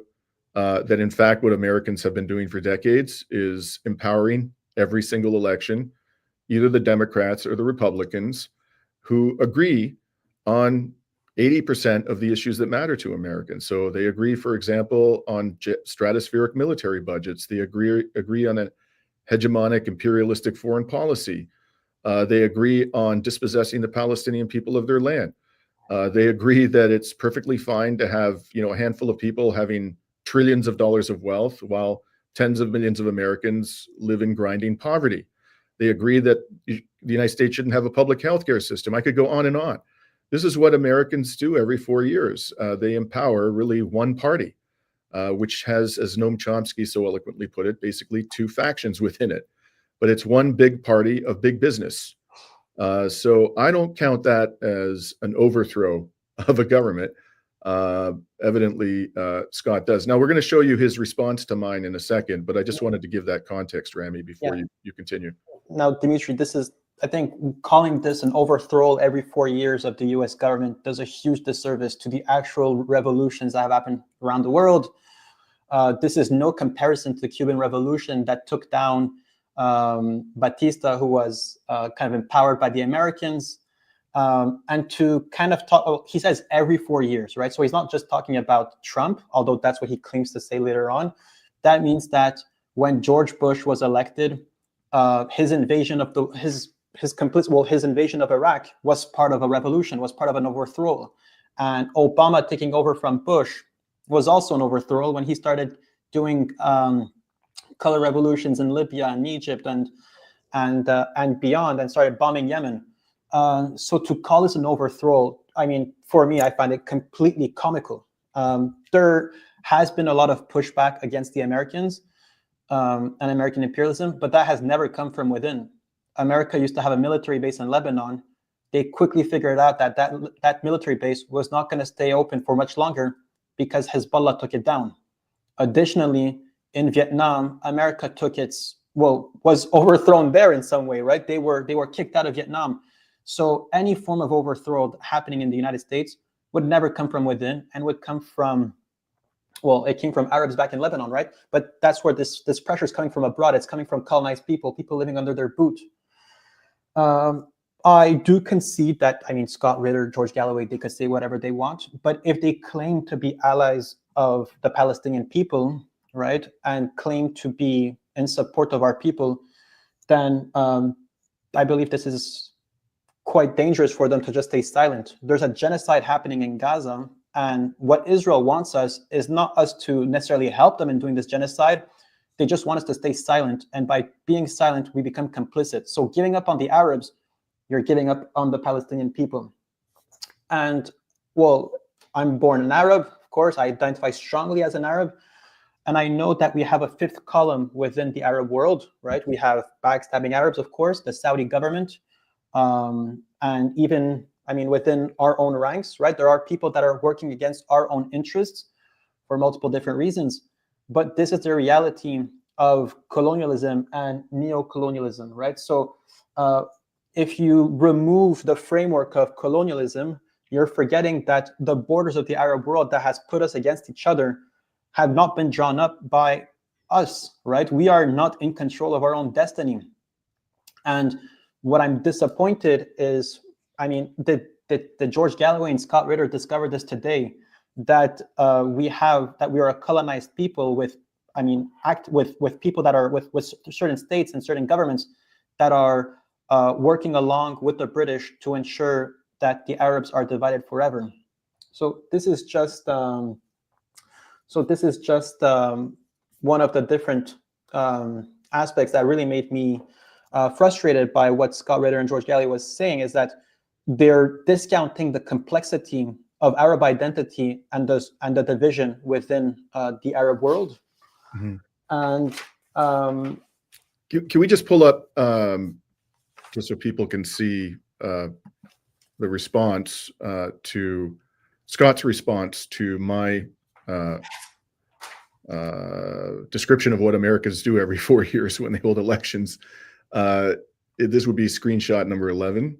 that, in fact, what Americans have been doing for decades is empowering every single election, either the Democrats or the Republicans, who agree on 80% of the issues that matter to Americans. So they agree, for example, on stratospheric military budgets. They agree on a hegemonic imperialistic foreign policy. They agree on dispossessing the Palestinian people of their land. They agree that it's perfectly fine to have, a handful of people having trillions of dollars of wealth while tens of millions of Americans live in grinding poverty. They agree that the United States shouldn't have a public health care system. I could go on and on. This is what Americans do every 4 years. They empower really one party, which has, as Noam Chomsky so eloquently put it, basically two factions within it. But it's one big party of big business. So I don't count that as an overthrow of a government. Evidently, Scott does. Now, we're going to show you his response to mine in a second, but I just wanted to give that context, Rami, before you continue. Now, Dimitri, I think calling this an overthrow every 4 years of the US government does a huge disservice to the actual revolutions that have happened around the world. This is no comparison to the Cuban Revolution that took down Batista, who was kind of empowered by the Americans. And to kind of talk, he says every 4 years, right? So he's not just talking about Trump, although that's what he claims to say later on. That means that when George Bush was elected, his invasion of his invasion of Iraq was part of a revolution, was part of an overthrow. And Obama taking over from Bush was also an overthrow when he started doing color revolutions in Libya and Egypt and beyond, and started bombing Yemen. So to call this an overthrow, I mean, for me, I find it completely comical. There has been a lot of pushback against the Americans and American imperialism, but that has never come from within. America used to have a military base in Lebanon. They quickly figured out that military base was not going to stay open for much longer because Hezbollah took it down. Additionally, in Vietnam, America was overthrown there in some way, right? They were kicked out of Vietnam. So any form of overthrow happening in the United States would never come from within and would come from, it came from Arabs back in Lebanon, right? But that's where this pressure is coming from abroad. It's coming from colonized people living under their boot. I do concede that, Scott Ritter, George Galloway, they could say whatever they want, but if they claim to be allies of the Palestinian people, right, and claim to be in support of our people, then I believe this is quite dangerous for them to just stay silent. There's a genocide happening in Gaza, and what Israel wants us is not us to necessarily help them in doing this genocide. They just want us to stay silent, and by being silent, we become complicit. So giving up on the Arabs, you're giving up on the Palestinian people. And, I'm born an Arab, of course. I identify strongly as an Arab. And I know that we have a fifth column within the Arab world, right? We have backstabbing Arabs, of course, the Saudi government, and even, within our own ranks, right? There are people that are working against our own interests for multiple different reasons. But this is the reality of colonialism and neo-colonialism, right? So if you remove the framework of colonialism, you're forgetting that the borders of the Arab world that has put us against each other have not been drawn up by us, right? We are not in control of our own destiny. And what I'm disappointed is, I mean, the George Galloway and Scott Ritter discovered this today, that we are a colonized people with, I mean, with people that are with certain states and certain governments that are working along with the British to ensure that the Arabs are divided forever. So this is just one of the different aspects that really made me frustrated by what Scott Ritter and George Galloway was saying, is that they're discounting the complexity of Arab identity and the division within the Arab world. Mm-hmm. And can we just pull up just so people can see the response to Scott's response to my description of what Americans do every 4 years when they hold elections. This would be screenshot number 11.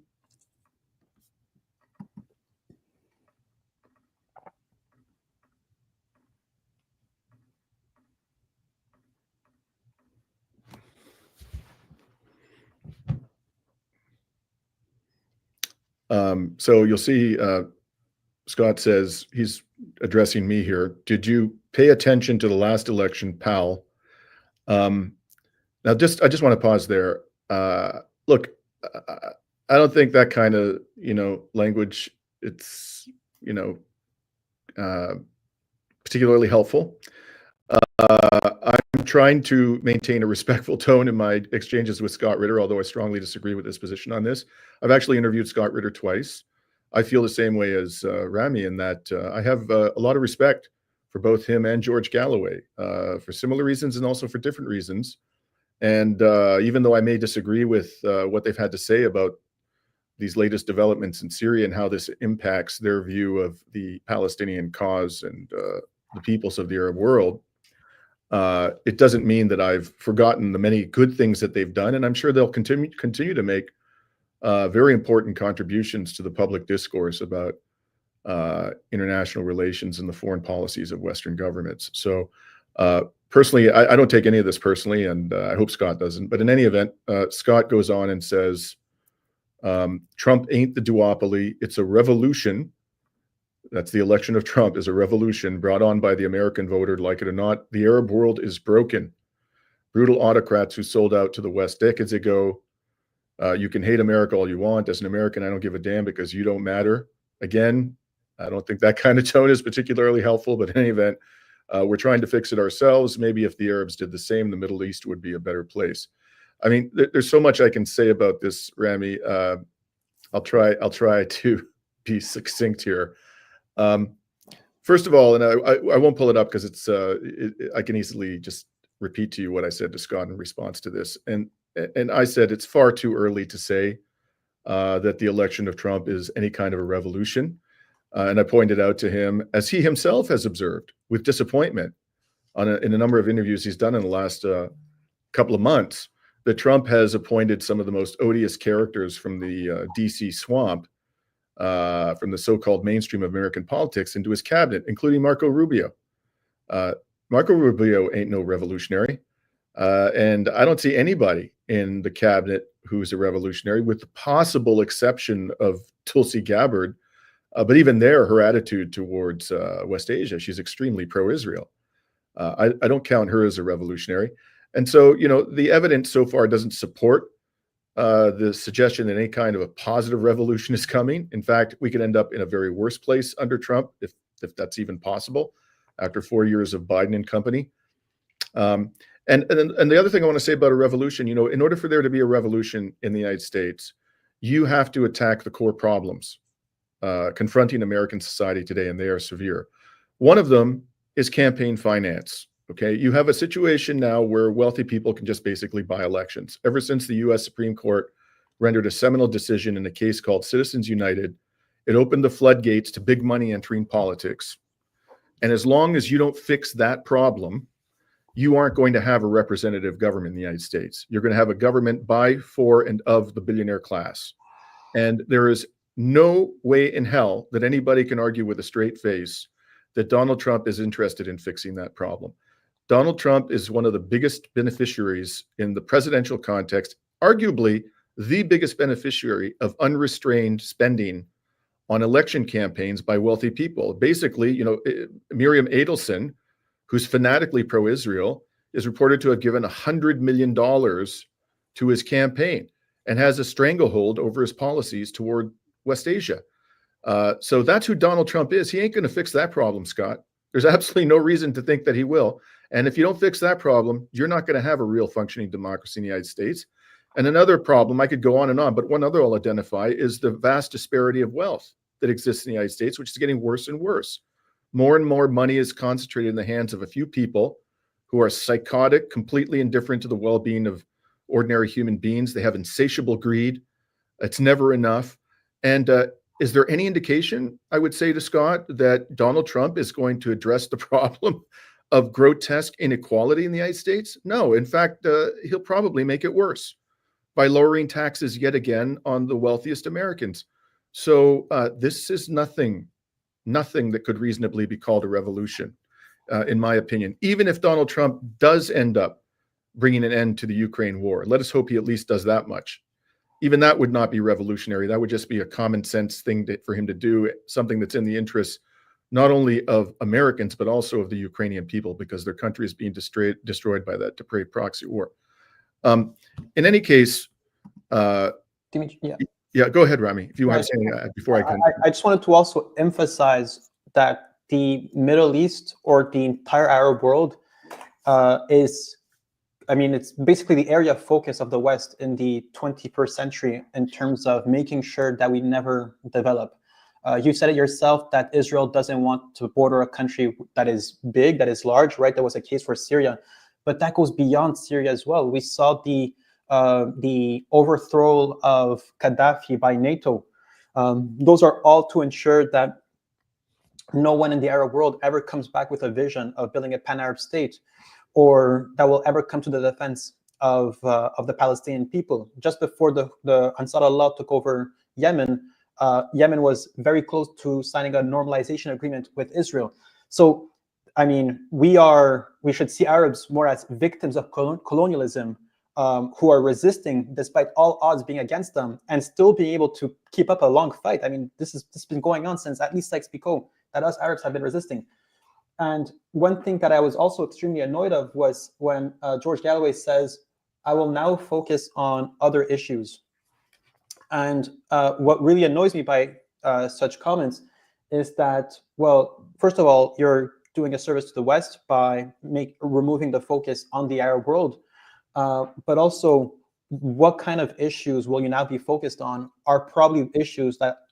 So you'll see Scott says, he's addressing me here. Did you pay attention to the last election, pal? Now, I just want to pause there. Look, I don't think that kind of, language, it's, particularly helpful. I'm trying to maintain a respectful tone in my exchanges with Scott Ritter, although I strongly disagree with his position on this. I've actually interviewed Scott Ritter twice. I feel the same way as Rami in that I have a lot of respect for both him and George Galloway for similar reasons and also for different reasons. And even though I may disagree with what they've had to say about these latest developments in Syria and how this impacts their view of the Palestinian cause and the peoples of the Arab world, it doesn't mean that I've forgotten the many good things that they've done. And I'm sure they'll continue to make very important contributions to the public discourse about international relations and the foreign policies of Western governments. So personally, I don't take any of this personally, and I hope Scott doesn't. But in any event, Scott goes on and says, Trump ain't the duopoly. It's a revolution. That's the election of Trump is a revolution brought on by the American voter, like it or not. The Arab world is broken. Brutal autocrats who sold out to the West decades ago. You can hate America all you want. As an American, I don't give a damn because you don't matter. Again, I don't think that kind of tone is particularly helpful, but in any event, we're trying to fix it ourselves. Maybe if the Arabs did the same, the Middle East would be a better place. I mean, there's so much I can say about this, Rami. I'll try to be succinct here. First of all, and I won't pull it up because I can easily just repeat to you what I said to Scott in response to this. And I said it's far too early to say that the election of Trump is any kind of a revolution. And I pointed out to him, as he himself has observed with disappointment in a number of interviews he's done in the last couple of months, that Trump has appointed some of the most odious characters from the DC swamp, from the so-called mainstream of American politics into his cabinet, including Marco Rubio. Marco Rubio ain't no revolutionary. And I don't see anybody in the cabinet who's a revolutionary, with the possible exception of Tulsi Gabbard. But even there, her attitude towards West Asia, she's extremely pro-Israel. I don't count her as a revolutionary. And so, the evidence so far doesn't support the suggestion that any kind of a positive revolution is coming. In fact, we could end up in a very worse place under Trump, if that's even possible, after 4 years of Biden and company. And the other thing I want to say about a revolution, in order for there to be a revolution in the United States, you have to attack the core problems confronting American society today, and they are severe. One of them is campaign finance. Okay, you have a situation now where wealthy people can just basically buy elections. Ever since the U.S. Supreme Court rendered a seminal decision in a case called Citizens United, it opened the floodgates to big money entering politics. And as long as you don't fix that problem, you aren't going to have a representative government in the United States. You're going to have a government by, for, and of the billionaire class. And there is no way in hell that anybody can argue with a straight face that Donald Trump is interested in fixing that problem. Donald Trump is one of the biggest beneficiaries in the presidential context arguably the biggest beneficiary of unrestrained spending on election campaigns by wealthy people. Basically, Miriam Adelson, who's fanatically pro-Israel, is reported to have given $100 million to his campaign and has a stranglehold over his policies toward West Asia. So that's who Donald Trump is. He ain't going to fix that problem, Scott. There's absolutely no reason to think that he will. And if you don't fix that problem, you're not going to have a real functioning democracy in the United States. And another problem, I could go on and on, but one other I'll identify is the vast disparity of wealth that exists in the United States, which is getting worse and worse. More and more money is concentrated in the hands of a few people who are psychotic, completely indifferent to the well-being of ordinary human beings. They have insatiable greed. It's never enough. And is there any indication, I would say to Scott, that Donald Trump is going to address the problem of grotesque inequality in the United States? No. In fact, he'll probably make it worse by lowering taxes yet again on the wealthiest Americans. So this is nothing that could reasonably be called a revolution, in my opinion. Even if Donald Trump does end up bringing an end to the Ukraine war, let us hope he at least does that much. Even that would not be revolutionary. That would just be a common sense thing for him to do, something that's in the interests not only of Americans, but also of the Ukrainian people, because their country is being destroyed by that depraved proxy war. In any case, Dimitri, yeah, go ahead, Rami, if you want to say anything before I can. I just wanted to also emphasize that the Middle East or the entire Arab world it's basically the area of focus of the West in the 21st century in terms of making sure that we never develop. You said it yourself that Israel doesn't want to border a country that is big, that is large, right? That was a case for Syria, but that goes beyond Syria as well. We saw the overthrow of Gaddafi by NATO. Those are all to ensure that no one in the Arab world ever comes back with a vision of building a pan-Arab state, or that will ever come to the defense of the Palestinian people. Just before the Ansar Allah took over Yemen, Yemen was very close to signing a normalization agreement with Israel. So, we should see Arabs more as victims of colonialism, who are resisting despite all odds being against them and still being able to keep up a long fight. This has been going on since at least Sykes-Picot, that us Arabs have been resisting. And one thing that I was also extremely annoyed of was when George Galloway says, "I will now focus on other issues." And what really annoys me by such comments is that, well, first of all, you're doing a service to the West by removing the focus on the Arab world. But also, what kind of issues will you now be focused on are probably issues that,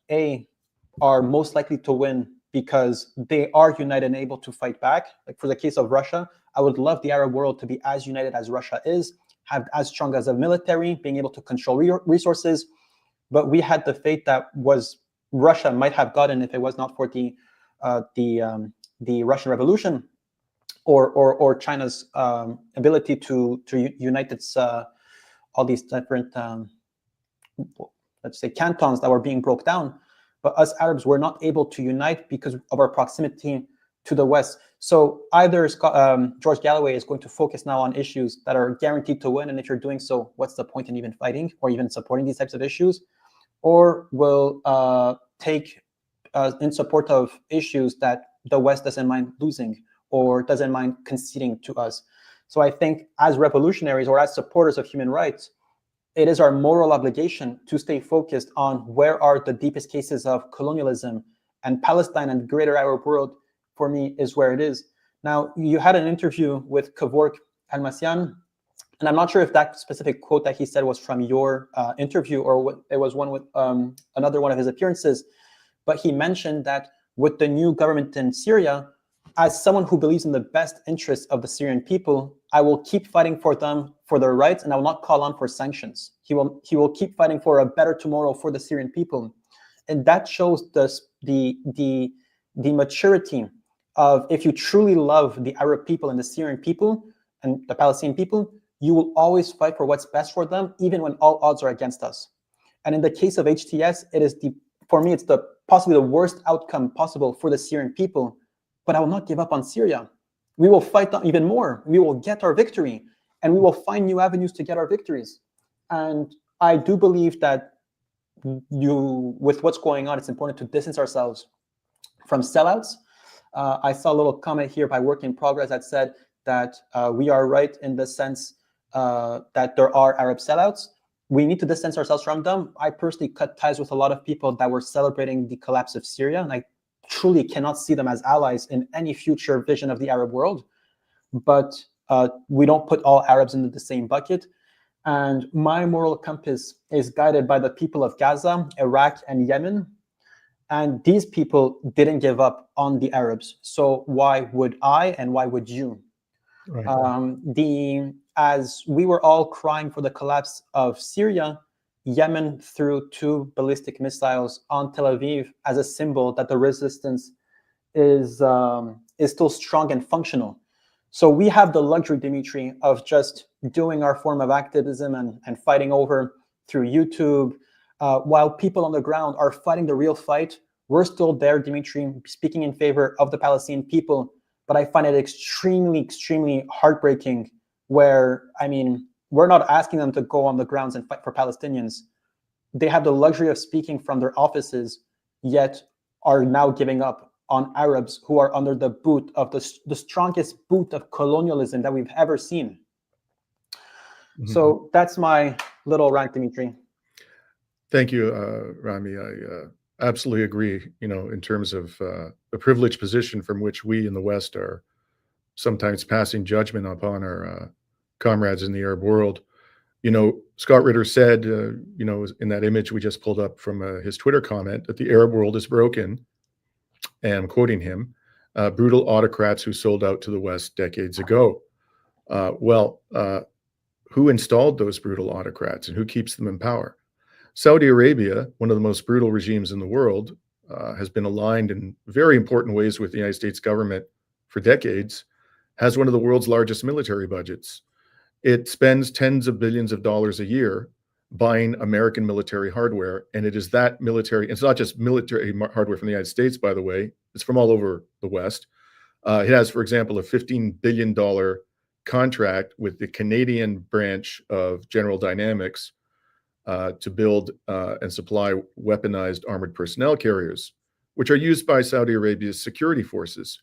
are most likely to win because they are united and able to fight back. Like for the case of Russia, I would love the Arab world to be as united as Russia is, have as strong as a military, being able to control resources. But we had the fate that was Russia might have gotten if it was not for the Russian Revolution, or China's ability to unite its all these different let's say cantons that were being broke down. But us Arabs were not able to unite because of our proximity to the West. So either George Galloway is going to focus now on issues that are guaranteed to win, and if you're doing so, what's the point in even fighting or even supporting these types of issues? Or will take in support of issues that the West doesn't mind losing or doesn't mind conceding to us. So I think as revolutionaries or as supporters of human rights, it is our moral obligation to stay focused on where are the deepest cases of colonialism, and Palestine and the greater Arab world, for me, is where it is. Now, you had an interview with Kevork Almasian, and I'm not sure if that specific quote that he said was from your interview or what, it was one with another one of his appearances, but he mentioned that with the new government in Syria, as someone who believes in the best interests of the Syrian people, I will keep fighting for them, for their rights, and I will not call on for sanctions. He will keep fighting for a better tomorrow for the Syrian people. And that shows the maturity of, if you truly love the Arab people and the Syrian people and the Palestinian people, you will always fight for what's best for them, even when all odds are against us. And in the case of HTS, it is for me, it's possibly the worst outcome possible for the Syrian people. But I will not give up on Syria. We will fight even more. We will get our victory, and we will find new avenues to get our victories. And I do believe that with what's going on, it's important to distance ourselves from sellouts. I saw a little comment here by Work in Progress that said that we are right in the sense that there are Arab sellouts. We need to distance ourselves from them. I personally cut ties with a lot of people that were celebrating the collapse of Syria, and I truly cannot see them as allies in any future vision of the Arab world. But we don't put all Arabs into the same bucket. And my moral compass is guided by the people of Gaza, Iraq, and Yemen. And these people didn't give up on the Arabs. So why would I, and why would you? Right. As we were all crying for the collapse of Syria, Yemen threw 2 ballistic missiles on Tel Aviv as a symbol that the resistance is still strong and functional. So we have the luxury, Dimitri, of just doing our form of activism and fighting over through YouTube, while people on the ground are fighting the real fight. We're still there, Dimitri, speaking in favor of the Palestinian people. But I find it extremely, extremely heartbreaking where, I mean, we're not asking them to go on the grounds and fight for Palestinians. They have the luxury of speaking from their offices, yet are now giving up on Arabs who are under the boot of the strongest boot of colonialism that we've ever seen. Mm-hmm. So that's my little rant, Dimitri. Thank you, Rami. I absolutely agree, in terms of the privileged position from which we in the West are sometimes passing judgment upon our comrades in the Arab world. Scott Ritter said, in that image we just pulled up from his Twitter comment, that the Arab world is broken. And I'm quoting him, brutal autocrats who sold out to the West decades ago. Who installed those brutal autocrats and who keeps them in power? Saudi Arabia, one of the most brutal regimes in the world, has been aligned in very important ways with the United States government for decades, has one of the world's largest military budgets. It spends tens of billions of dollars a year buying American military hardware. And it is that military, it's not just military hardware from the United States, by the way, it's from all over the West. It has, for example, a $15 billion contract with the Canadian branch of General Dynamics to build and supply weaponized armored personnel carriers, which are used by Saudi Arabia's security forces.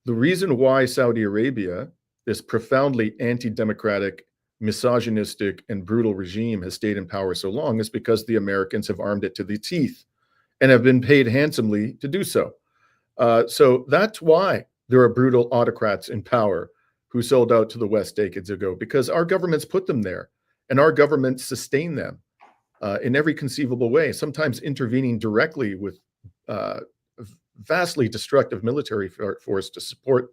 The reason why Saudi Arabia, this profoundly anti-democratic, misogynistic, and brutal regime, has stayed in power so long is because the Americans have armed it to the teeth and have been paid handsomely to do so. So that's why there are brutal autocrats in power who sold out to the West decades ago, because our governments put them there and our governments sustain them in every conceivable way, sometimes intervening directly with vastly destructive military force to support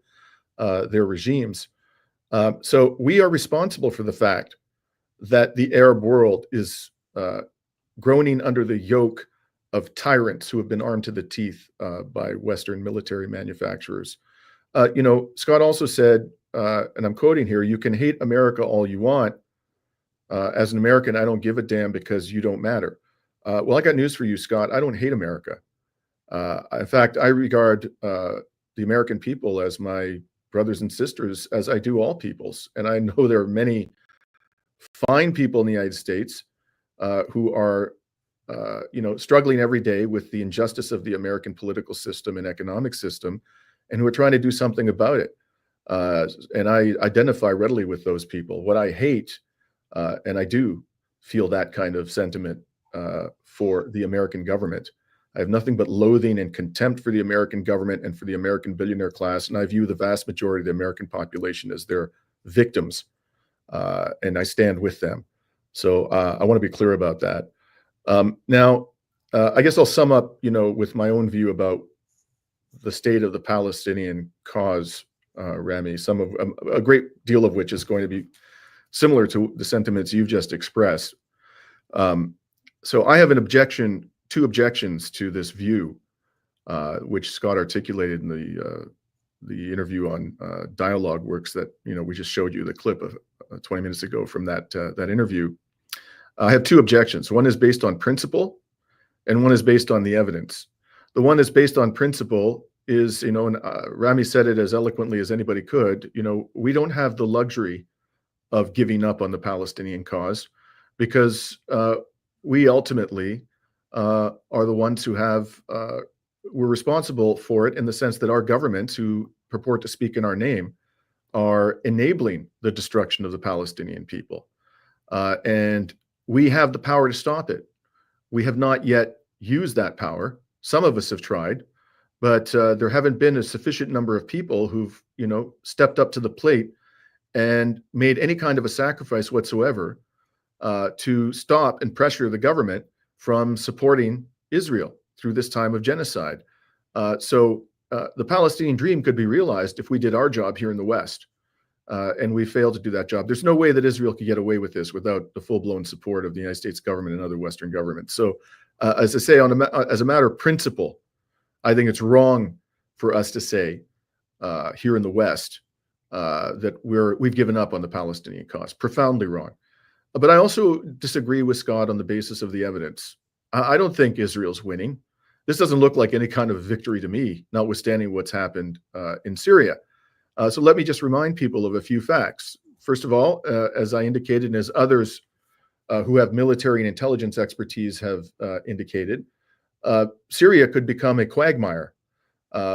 their regimes. So we are responsible for the fact that the Arab world is groaning under the yoke of tyrants who have been armed to the teeth by Western military manufacturers. Scott also said, and I'm quoting here, "You can hate America all you want. As an American, I don't give a damn because you don't matter." Well, I got news for you, Scott. I don't hate America. In fact, I regard the American people as my brothers and sisters, as I do all peoples. And I know there are many fine people in the United States who are, struggling every day with the injustice of the American political system and economic system, and who are trying to do something about it. And I identify readily with those people. What I hate, and I do feel that kind of sentiment for the American government. I have nothing but loathing and contempt for the American government and for the American billionaire class. And I view the vast majority of the American population as their victims. And I stand with them. So I want to be clear about that. Now, I guess I'll sum up, with my own view about the state of the Palestinian cause, Rami, a great deal of which is going to be similar to the sentiments you've just expressed. So I have two objections to this view, which Scott articulated in the interview on Dialogue Works that we just showed you the clip of 20 minutes ago from that interview. I have two objections. One is based on principle, and one is based on the evidence. The one that's based on principle is, and Rami said it as eloquently as anybody could. We don't have the luxury of giving up on the Palestinian cause. because we ultimately are the ones who we're responsible for it, in the sense that our governments, who purport to speak in our name, are enabling the destruction of the Palestinian people. And we have the power to stop it. We have not yet used that power. Some of us have tried, but there haven't been a sufficient number of people who've, stepped up to the plate and made any kind of a sacrifice whatsoever to stop and pressure the government from supporting Israel through this time of genocide. So the Palestinian dream could be realized if we did our job here in the West. And we failed to do that job. There's no way that Israel could get away with this without the full-blown support of the United States government and other Western governments. So as I say, as a matter of principle, I think it's wrong for us to say here in the West that we've given up on the Palestinian cause. Profoundly wrong. But I also disagree with Scott on the basis of the evidence. I don't think Israel's winning. This doesn't look like any kind of victory to me, notwithstanding what's happened in Syria. So let me just remind people of a few facts. First of all, as I indicated, and as others who have military and intelligence expertise have indicated, Syria could become a quagmire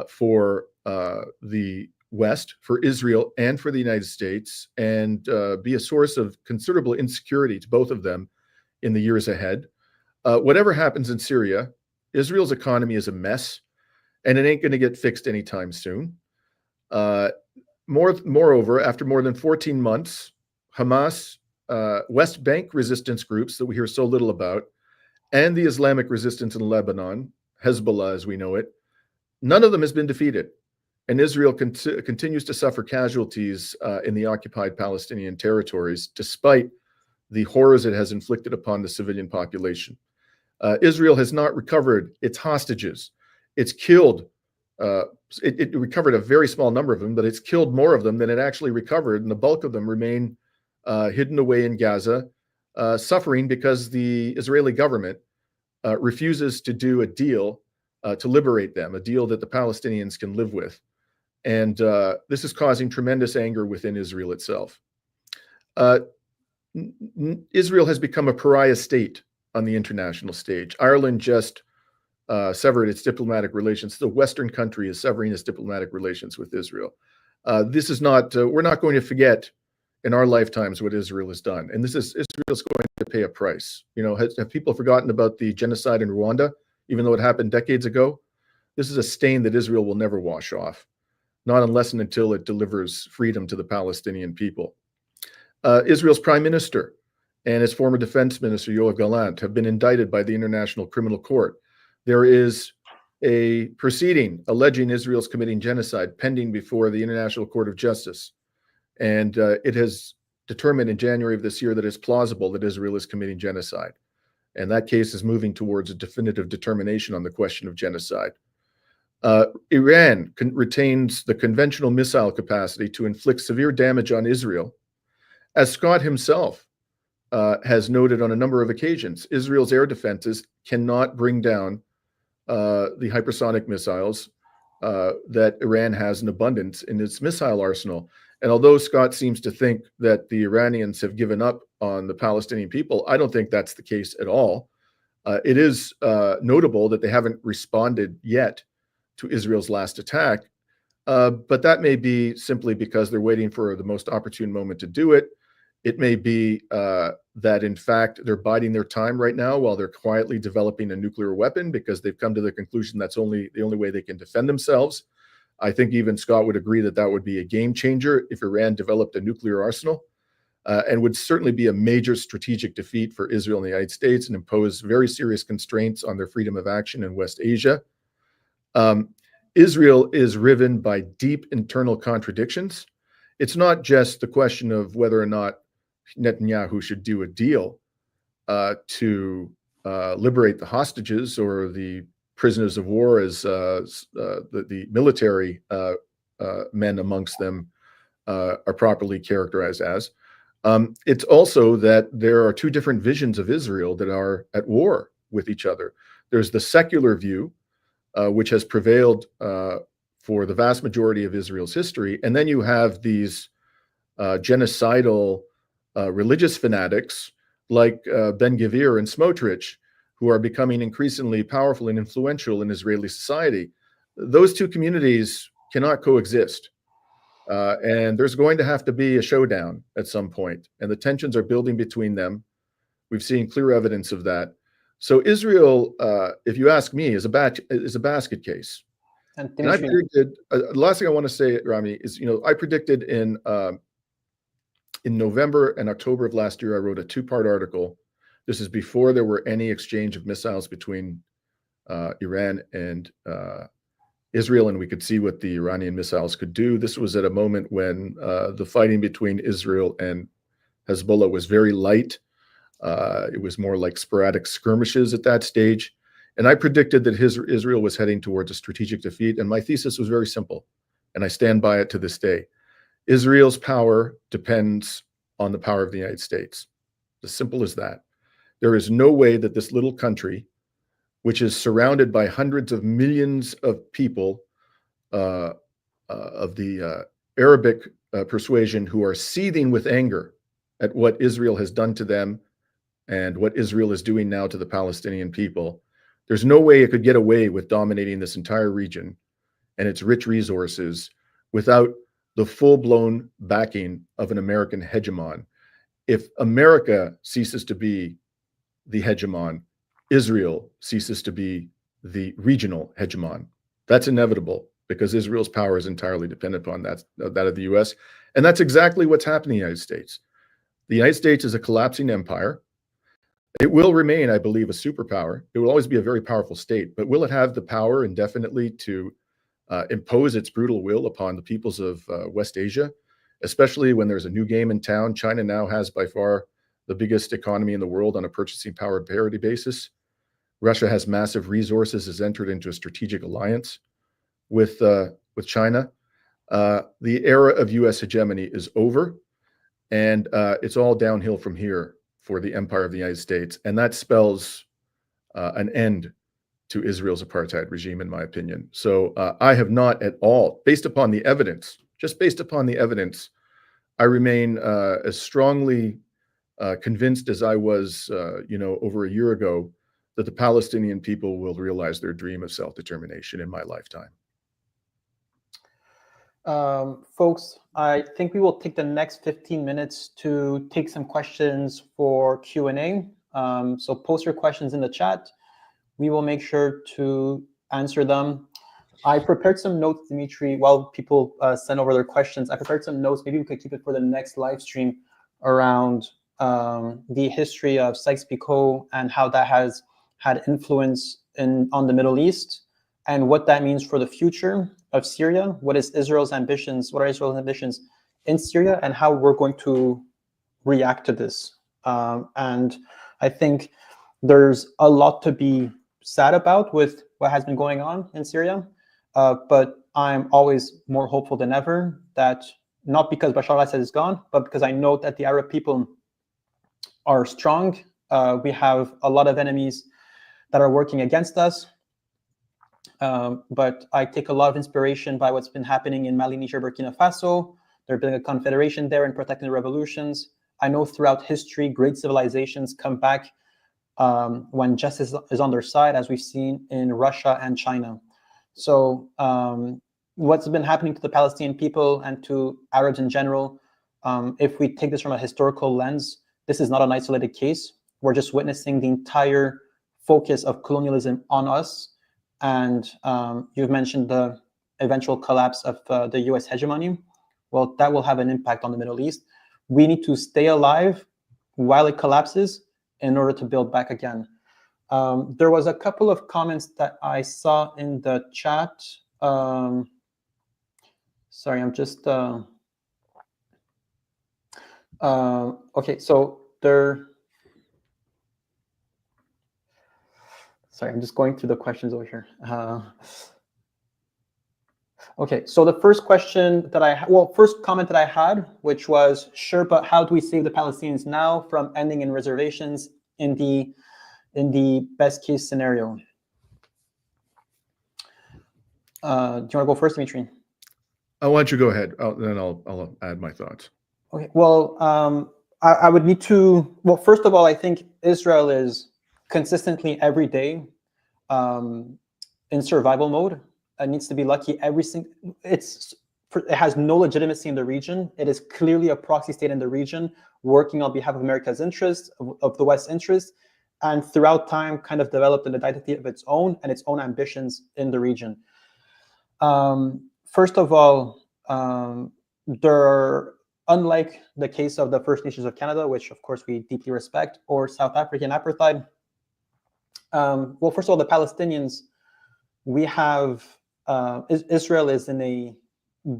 for the West, for Israel, and for the United States, and be a source of considerable insecurity to both of them in the years ahead. Whatever happens in Syria, Israel's economy is a mess, and it ain't going to get fixed anytime soon. Moreover, after more than 14 months, Hamas, West Bank resistance groups that we hear so little about, and the Islamic resistance in Lebanon, Hezbollah as we know it, none of them has been defeated. And Israel continues to suffer casualties in the occupied Palestinian territories, despite the horrors it has inflicted upon the civilian population. Israel has not recovered its hostages. It's killed, it recovered a very small number of them, but it's killed more of them than it actually recovered, and the bulk of them remain hidden away in Gaza, suffering because the Israeli government refuses to do a deal to liberate them, a deal that the Palestinians can live with. And this is causing tremendous anger within Israel itself. Israel has become a pariah state on the international stage. Ireland just severed its diplomatic relations. The Western country is severing its diplomatic relations with Israel. This is not, we're not going to forget in our lifetimes what Israel has done. And Israel's going to pay a price. Have people forgotten about the genocide in Rwanda, even though it happened decades ago? This is a stain that Israel will never wash off, not unless and until it delivers freedom to the Palestinian people. Israel's prime minister and his former defense minister, Yoav Gallant, have been indicted by the International Criminal Court. There is a proceeding alleging Israel's committing genocide pending before the International Court of Justice. And it has determined in January of this year that it's plausible that Israel is committing genocide. And that case is moving towards a definitive determination on the question of genocide. Iran retains the conventional missile capacity to inflict severe damage on Israel. As Scott himself has noted on a number of occasions, Israel's air defenses cannot bring down the hypersonic missiles that Iran has in abundance in its missile arsenal. And although Scott seems to think that the Iranians have given up on the Palestinian people, I don't think that's the case at all. It is notable that they haven't responded yet to Israel's last attack, but that may be simply because they're waiting for the most opportune moment to do it. It may be that, in fact, they're biding their time right now while they're quietly developing a nuclear weapon because they've come to the conclusion that's the only way they can defend themselves. I think even Scott would agree that that would be a game changer if Iran developed a nuclear arsenal, and would certainly be a major strategic defeat for Israel and the United States and impose very serious constraints on their freedom of action in West Asia. Israel is riven by deep internal contradictions. It's not just the question of whether or not Netanyahu should do a deal to liberate the hostages or the prisoners of war, as the military men amongst them are properly characterized as. It's also that there are two different visions of Israel that are at war with each other. There's the secular view, which has prevailed for the vast majority of Israel's history. And then you have these genocidal religious fanatics like Ben-Gvir and Smotrich, who are becoming increasingly powerful and influential in Israeli society. Those two communities cannot coexist. And there's going to have to be a showdown at some point, and the tensions are building between them. We've seen clear evidence of that. So Israel, if you ask me, is a basket case. And I predicted. The last thing I want to say, Rami, is I predicted in November and October of last year, I wrote a 2-part article. This is before there were any exchange of missiles between Iran and Israel, and we could see what the Iranian missiles could do. This was at a moment when the fighting between Israel and Hezbollah was very light. It was more like sporadic skirmishes at that stage. And I predicted that Israel was heading towards a strategic defeat. And my thesis was very simple, and I stand by it to this day. Israel's power depends on the power of the United States. As simple as that. There is no way that this little country, which is surrounded by hundreds of millions of people of the Arabic persuasion who are seething with anger at what Israel has done to them and what Israel is doing now to the Palestinian people. There's no way it could get away with dominating this entire region and its rich resources without the full-blown backing of an American hegemon. If America ceases to be the hegemon, Israel ceases to be the regional hegemon. That's inevitable because Israel's power is entirely dependent upon that of the US. And that's exactly what's happening in the United States. The United States is a collapsing empire. It will remain, I believe, a superpower. It will always be a very powerful state, but will it have the power indefinitely to impose its brutal will upon the peoples of West Asia, especially when there's a new game in town? China now has by far the biggest economy in the world on a purchasing power parity basis. Russia has massive resources, has entered into a strategic alliance with China. The era of U.S. hegemony is over, and it's all downhill from here for the empire of the United States. And that spells an end to Israel's apartheid regime, in my opinion. So I have not at all, based upon the evidence, just based upon the evidence, I remain as strongly convinced as I was, over a year ago, that the Palestinian people will realize their dream of self-determination in my lifetime. Folks, I think we will take the next 15 minutes to take some questions for Q&A. So post your questions in the chat. We will make sure to answer them. I prepared some notes, Dimitri, while people send over their questions. I prepared some notes. Maybe we could keep it for the next live stream around the history of Sykes-Picot and how that has had influence on the Middle East and what that means for the future of Syria. What are Israel's ambitions in Syria, and how we're going to react to this. And I think there's a lot to be sad about with what has been going on in Syria, but I'm always more hopeful than ever that, not because Bashar al-Assad is gone, but because I know that the Arab people are strong. We have a lot of enemies that are working against us. But I take a lot of inspiration by what's been happening in Mali, Niger, Burkina Faso. They're building a confederation there and protecting the revolutions. I know throughout history, great civilizations come back when justice is on their side, as we've seen in Russia and China. So what's been happening to the Palestinian people and to Arabs in general, if we take this from a historical lens, this is not an isolated case. We're just witnessing the entire focus of colonialism on us. And you've mentioned the eventual collapse of the US hegemony. Well, that will have an impact on the Middle East. We need to stay alive while it collapses in order to build back again. There was a couple of comments that I saw in the chat. Sorry, I'm just... okay, so there... Sorry, I'm just going through the questions over here. Okay, so the first question that first comment that I had, which was, sure, but how do we save the Palestinians now from ending in reservations in the best case scenario? Do you want to go first, Dimitri? Why don't you go ahead? Then I'll add my thoughts. Okay, well, I would need to, well, first of all, I think Israel is consistently every day in survival mode. It needs to be lucky every single, it has no legitimacy in the region. It is clearly a proxy state in the region, working on behalf of America's interests, of the West's interests, and throughout time kind of developed an identity of its own and its own ambitions in the region. First of all, unlike the case of the First Nations of Canada, which of course we deeply respect, or South African apartheid, well, first of all, the Palestinians, we have, Israel is in a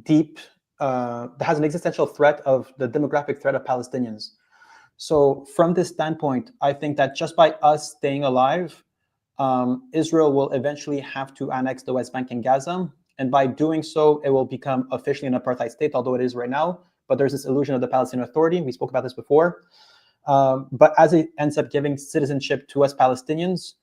deep, has an existential threat of the demographic threat of Palestinians. So from this standpoint, I think that just by us staying alive, Israel will eventually have to annex the West Bank and Gaza. And by doing so, it will become officially an apartheid state, although it is right now. But there's this illusion of the Palestinian Authority. We spoke about this before. But as it ends up giving citizenship to us Palestinians,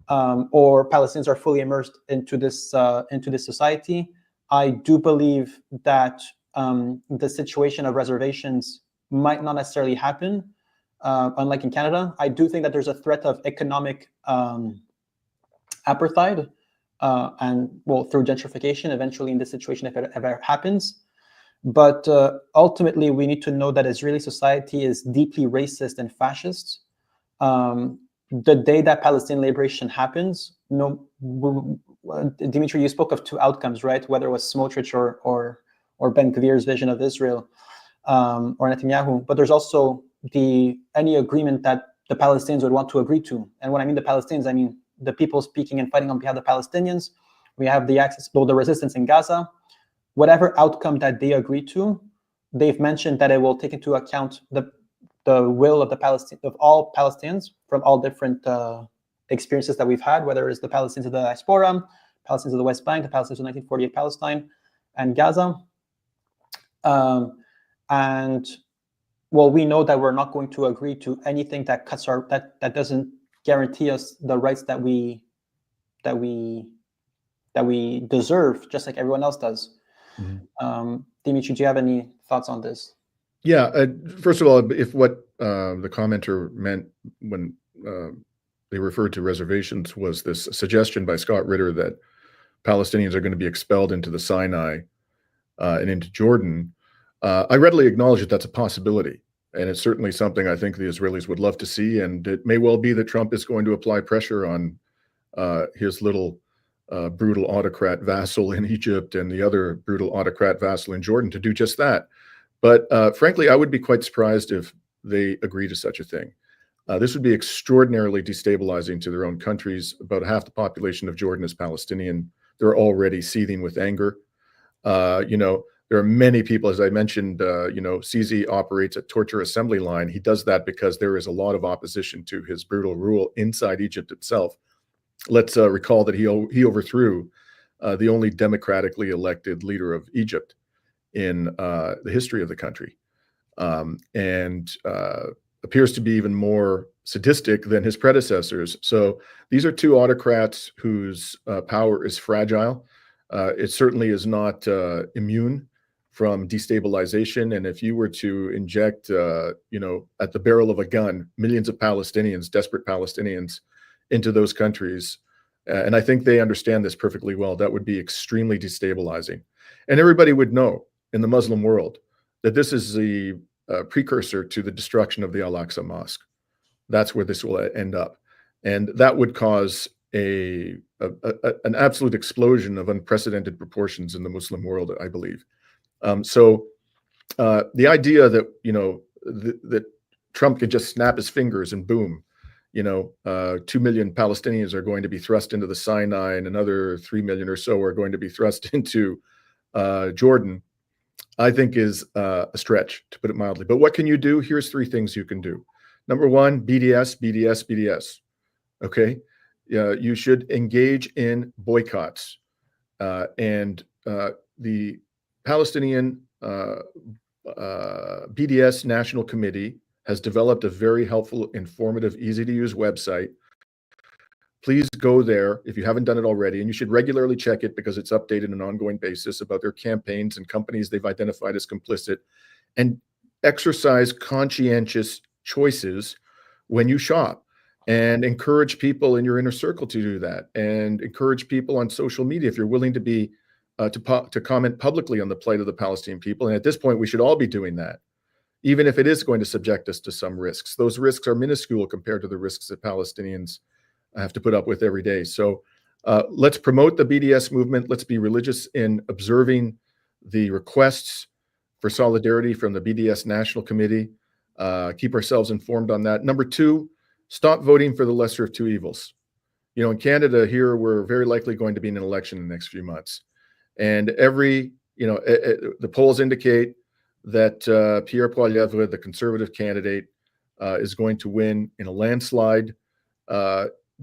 or Palestinians are fully immersed into this society, I do believe that the situation of reservations might not necessarily happen, unlike in Canada. I do think that there's a threat of economic apartheid, and well, through gentrification, eventually in this situation, if it ever happens. But ultimately, we need to know that Israeli society is deeply racist and fascist. The day that Palestinian liberation happens, Dimitri, you spoke of two outcomes, right? Whether it was Smotrich or Ben Gvir's vision of Israel, or Netanyahu. But there's also any agreement that the Palestinians would want to agree to. And when I mean the Palestinians, I mean the people speaking and fighting on behalf of the Palestinians. We have the resistance in Gaza. Whatever outcome that they agree to, they've mentioned that it will take into account the will of all Palestinians from all different experiences that we've had, whether it's the Palestinians of the diaspora, Palestinians of the West Bank, the Palestinians of 1948 Palestine and Gaza. And well, we know that we're not going to agree to anything that that doesn't guarantee us the rights that we deserve, just like everyone else does. Mm-hmm. Dimitri, do you have any thoughts on this? Yeah. First of all, if what the commenter meant when they referred to reservations was this suggestion by Scott Ritter that Palestinians are going to be expelled into the Sinai and into Jordan, I readily acknowledge that that's a possibility. And it's certainly something I think the Israelis would love to see. And it may well be that Trump is going to apply pressure on his little brutal autocrat vassal in Egypt and the other brutal autocrat vassal in Jordan to do just that. But frankly, I would be quite surprised if they agree to such a thing. This would be extraordinarily destabilizing to their own countries. About half the population of Jordan is Palestinian. They're already seething with anger. There are many people, as I mentioned, Sisi operates a torture assembly line. He does that because there is a lot of opposition to his brutal rule inside Egypt itself. Let's recall that he overthrew the only democratically elected leader of Egypt in the history of the country, and appears to be even more sadistic than his predecessors. So these are two autocrats whose power is fragile. It certainly is not immune from destabilization. And if you were to inject, at the barrel of a gun, millions of Palestinians, desperate Palestinians, into those countries, and I think they understand this perfectly well, that would be extremely destabilizing. And everybody would know in the Muslim world that this is the precursor to the destruction of the Al-Aqsa Mosque. That's where this will end up. And that would cause an absolute explosion of unprecedented proportions in the Muslim world, I believe. So the idea that, that Trump could just snap his fingers and boom, 2 million Palestinians are going to be thrust into the Sinai and another 3 million or so are going to be thrust into Jordan, I think is a stretch, to put it mildly. But what can you do? Here's 3 things you can do. Number 1, BDS. Okay. You should engage in boycotts. And the Palestinian BDS National Committee has developed a very helpful, informative, easy-to-use website. Please go there if you haven't done it already, and you should regularly check it because it's updated on an ongoing basis about their campaigns and companies they've identified as complicit. And exercise conscientious choices when you shop, and encourage people in your inner circle to do that, and encourage people on social media if you're willing to be to comment publicly on the plight of the Palestinian people. And at this point, we should all be doing that, even if it is going to subject us to some risks. Those risks are minuscule compared to the risks that Palestinians have to put up with every day. So let's promote the BDS movement. Let's be religious in observing the requests for solidarity from the BDS National Committee. Keep ourselves informed on that. Number two, stop voting for the lesser of two evils. You know, in Canada here, we're very likely going to be in an election in the next few months. And the polls indicate that Pierre Poilievre, the Conservative candidate, is going to win in a landslide.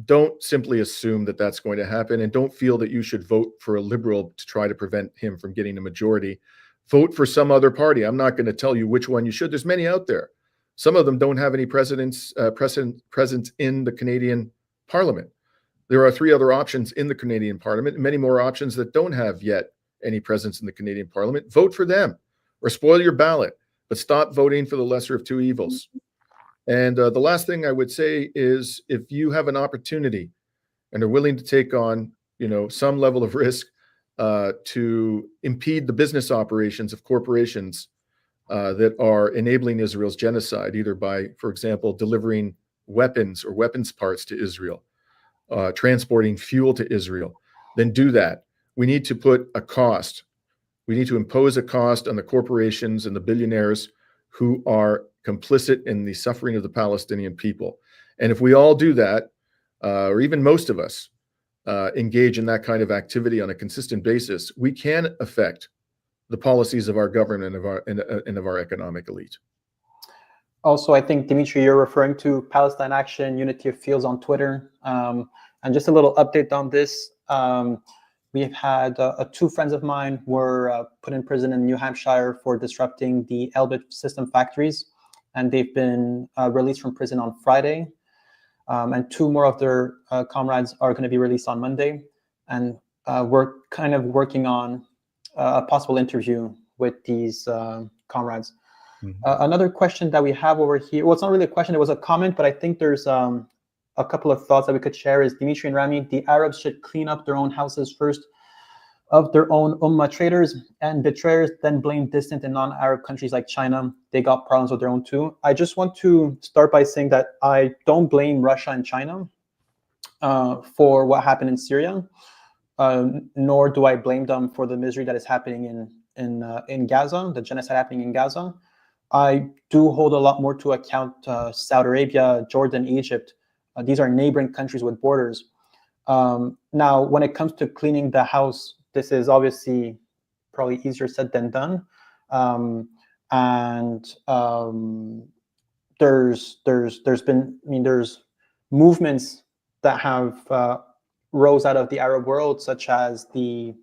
Don't simply assume that that's going to happen, and don't feel that you should vote for a Liberal to try to prevent him from getting a majority. Vote for some other party. I'm not going to tell you which one you should. There's many out there. Some of them don't have any presence in the Canadian Parliament. There are 3 other options in the Canadian Parliament, and many more options that don't have yet any presence in the Canadian Parliament. Vote for them, or spoil your ballot, but stop voting for the lesser of two evils. And the last thing I would say is, if you have an opportunity and are willing to take on, some level of risk to impede the business operations of corporations that are enabling Israel's genocide, either by, for example, delivering weapons or weapons parts to Israel, transporting fuel to Israel, then do that. We need to put a cost. We need to impose a cost on the corporations and the billionaires who are complicit in the suffering of the Palestinian people. And if we all do that, or even most of us engage in that kind of activity on a consistent basis, we can affect the policies of our government and of our economic elite. Also, I think, Dimitri, you're referring to Palestine Action, Unity of Fields on Twitter. And just a little update on this. We've had 2 friends of mine were put in prison in New Hampshire for disrupting the Elbit system factories, and they've been released from prison on Friday. And 2 more of their comrades are going to be released on Monday. And we're kind of working on a possible interview with these comrades. Mm-hmm. Another question that we have over here, well, it's not really a question, it was a comment, but I think there's a couple of thoughts that we could share. Is Dimitri and Rami, the Arabs should clean up their own houses first of their own Ummah traitors and betrayers, then blame distant and non-Arab countries like China. They got problems of their own too. I just want to start by saying that I don't blame Russia and China for what happened in Syria, nor do I blame them for the misery that is happening in Gaza, the genocide happening in Gaza. I do hold a lot more to account Saudi Arabia, Jordan, Egypt. These are neighboring countries with borders. Now, when it comes to cleaning the house, this is obviously probably easier said than done. There's movements that have rose out of the Arab world, such as the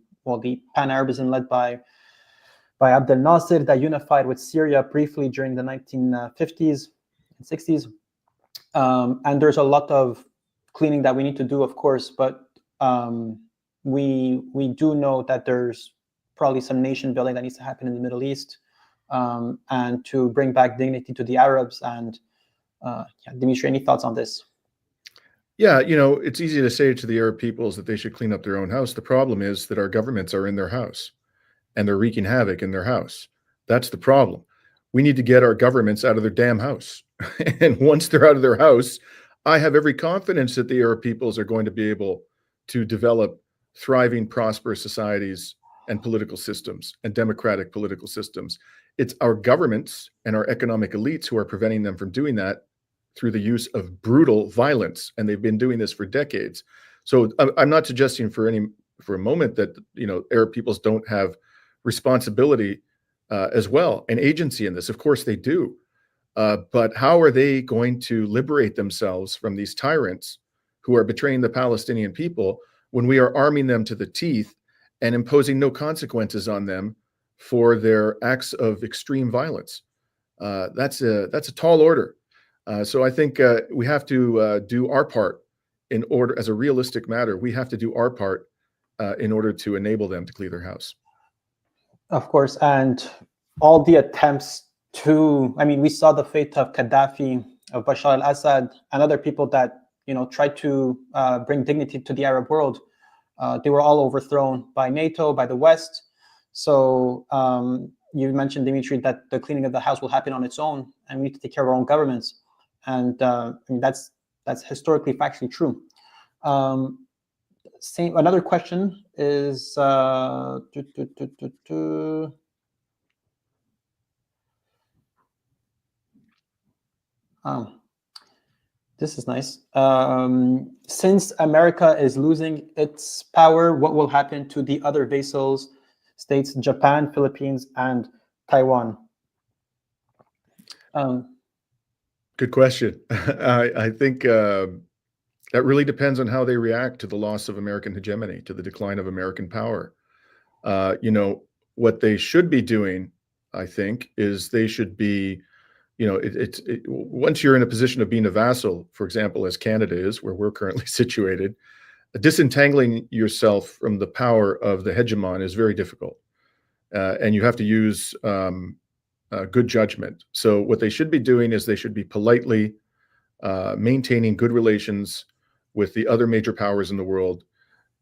Pan-Arabism led by Abdel Nasser, that unified with Syria briefly during the 1950s and 60s. And there's a lot of cleaning that we need to do, of course, but we do know that there's probably some nation building that needs to happen in the Middle East, and to bring back dignity to the Arabs. And Dimitri, any thoughts on this? Yeah, it's easy to say to the Arab peoples that they should clean up their own house. The problem is that our governments are in their house and they're wreaking havoc in their house. That's the problem. We need to get our governments out of their damn house. And once they're out of their house, I have every confidence that the Arab peoples are going to be able to develop thriving, prosperous societies and political systems and democratic political systems. It's our governments and our economic elites who are preventing them from doing that through the use of brutal violence. And they've been doing this for decades. So I'm not suggesting for a moment that, Arab peoples don't have responsibility as well, an agency in this. Of course they do. But how are they going to liberate themselves from these tyrants who are betraying the Palestinian people when we are arming them to the teeth and imposing no consequences on them for their acts of extreme violence? That's a tall order. So I think we have to do our part in order, as a realistic matter, we have to do our part in order to enable them to clean their house. Of course, and all the attempts I mean, we saw the fate of Gaddafi, of Bashar al-Assad, and other people that, tried to bring dignity to the Arab world. They were all overthrown by NATO, by the West. So you mentioned, Dimitri, that the cleaning of the house will happen on its own, and we need to take care of our own governments. And I mean, that's historically, factually true. Another question is, this is nice. Since America is losing its power, what will happen to the other vassals states, Japan, Philippines, and Taiwan? Good question. I think that really depends on how they react to the loss of American hegemony, to the decline of American power. What they should be doing, I think, is they should be, once you're in a position of being a vassal, for example, as Canada is, where we're currently situated, disentangling yourself from the power of the hegemon is very difficult. And you have to use good judgment. So what they should be doing is they should be politely maintaining good relations with the other major powers in the world,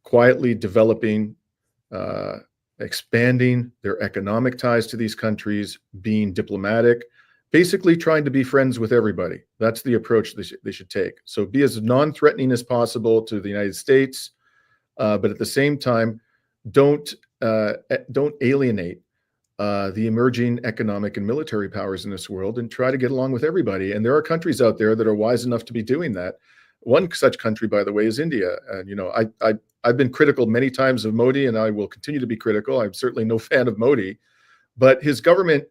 quietly developing, expanding their economic ties to these countries, being diplomatic, basically trying to be friends with everybody. That's the approach they should take. So be as non-threatening as possible to the United States, but at the same time, don't alienate the emerging economic and military powers in this world, and try to get along with everybody. And there are countries out there that are wise enough to be doing that. One such country, by the way, is India. And I've been critical many times of Modi, and I will continue to be critical. I'm certainly no fan of Modi, but his government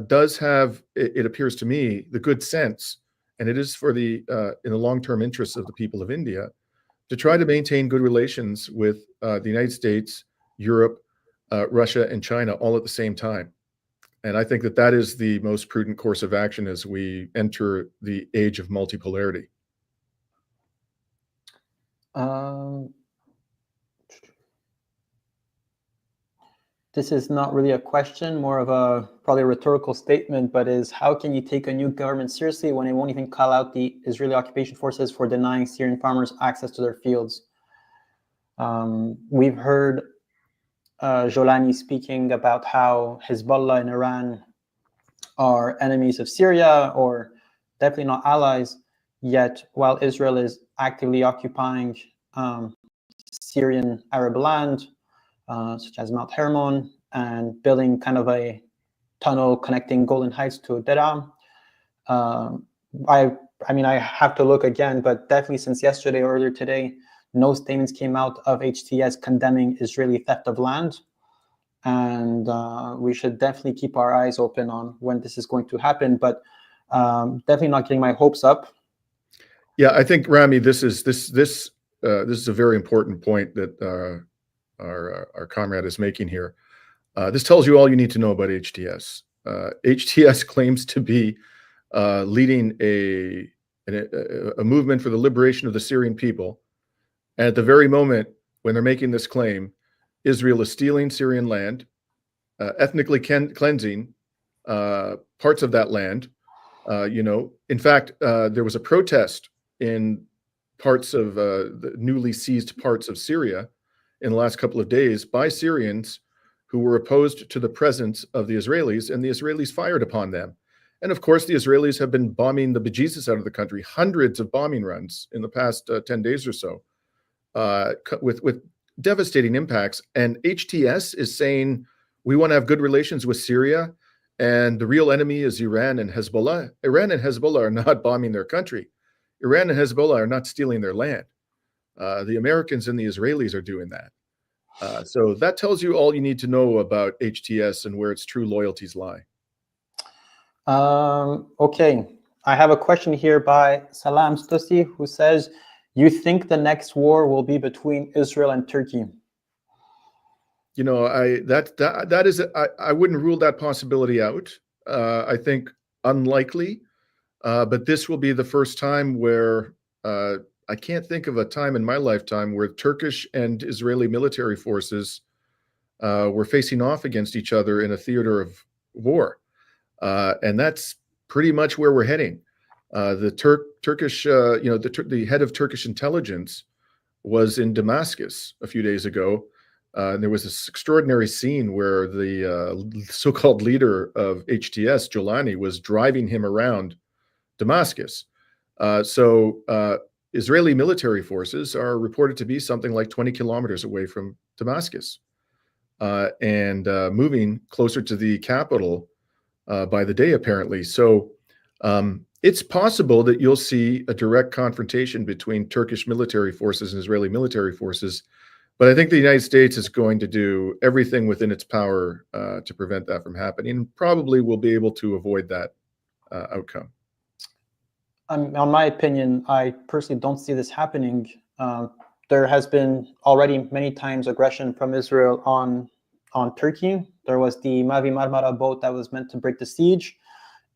does have, it appears to me, the good sense, and it is for in the long-term interests of the people of India, to try to maintain good relations with the United States, Europe, Russia, and China all at the same time. And I think that is the most prudent course of action as we enter the age of multipolarity. This is not really a question, more of probably a rhetorical statement, but is, how can you take a new government seriously when it won't even call out the Israeli occupation forces for denying Syrian farmers access to their fields? We've heard Jolani speaking about how Hezbollah and Iran are enemies of Syria, or definitely not allies, yet while Israel is actively occupying Syrian Arab land, such as Mount Hermon, and building kind of a tunnel connecting Golan Heights to Deraa. I mean, I have to look again, but definitely since yesterday or earlier today, no statements came out of HTS condemning Israeli theft of land. And we should definitely keep our eyes open on when this is going to happen, but definitely not getting my hopes up. Yeah, I think, Rami, this is a very important point that our comrade is making here. This tells you all you need to know about HTS. HTS claims to be leading a movement for the liberation of the Syrian people. And at the very moment when they're making this claim, Israel is stealing Syrian land, ethnically cleansing parts of that land. In fact, there was a protest in parts of the newly seized parts of Syria in the last couple of days by Syrians who were opposed to the presence of the Israelis, and the Israelis fired upon them. And of course, the Israelis have been bombing the bejesus out of the country, hundreds of bombing runs in the past 10 days or so, with devastating impacts. And HTS is saying, we want to have good relations with Syria, and the real enemy is Iran and Hezbollah. Iran and Hezbollah are not bombing their country. Iran and Hezbollah are not stealing their land. The Americans and the Israelis are doing that. So that tells you all you need to know about HTS and where its true loyalties lie. Okay, I have a question here by Salam Stussy, who says, you think the next war will be between Israel and Turkey? I wouldn't rule that possibility out. I think unlikely, but this will be the first time where I can't think of a time in my lifetime where Turkish and Israeli military forces were facing off against each other in a theater of war. and that's pretty much where we're heading. The Turkish, the head of Turkish intelligence was in Damascus a few days ago. And there was this extraordinary scene where the so-called leader of HTS, Jolani, was driving him around Damascus. Israeli military forces are reported to be something like 20 kilometers away from Damascus, and moving closer to the capital by the day, apparently. So it's possible that you'll see a direct confrontation between Turkish military forces and Israeli military forces. But I think the United States is going to do everything within its power to prevent that from happening, and probably will be able to avoid that outcome. On my opinion, I personally don't see this happening. There has been already many times aggression from Israel on Turkey. There was the Mavi Marmara boat that was meant to break the siege.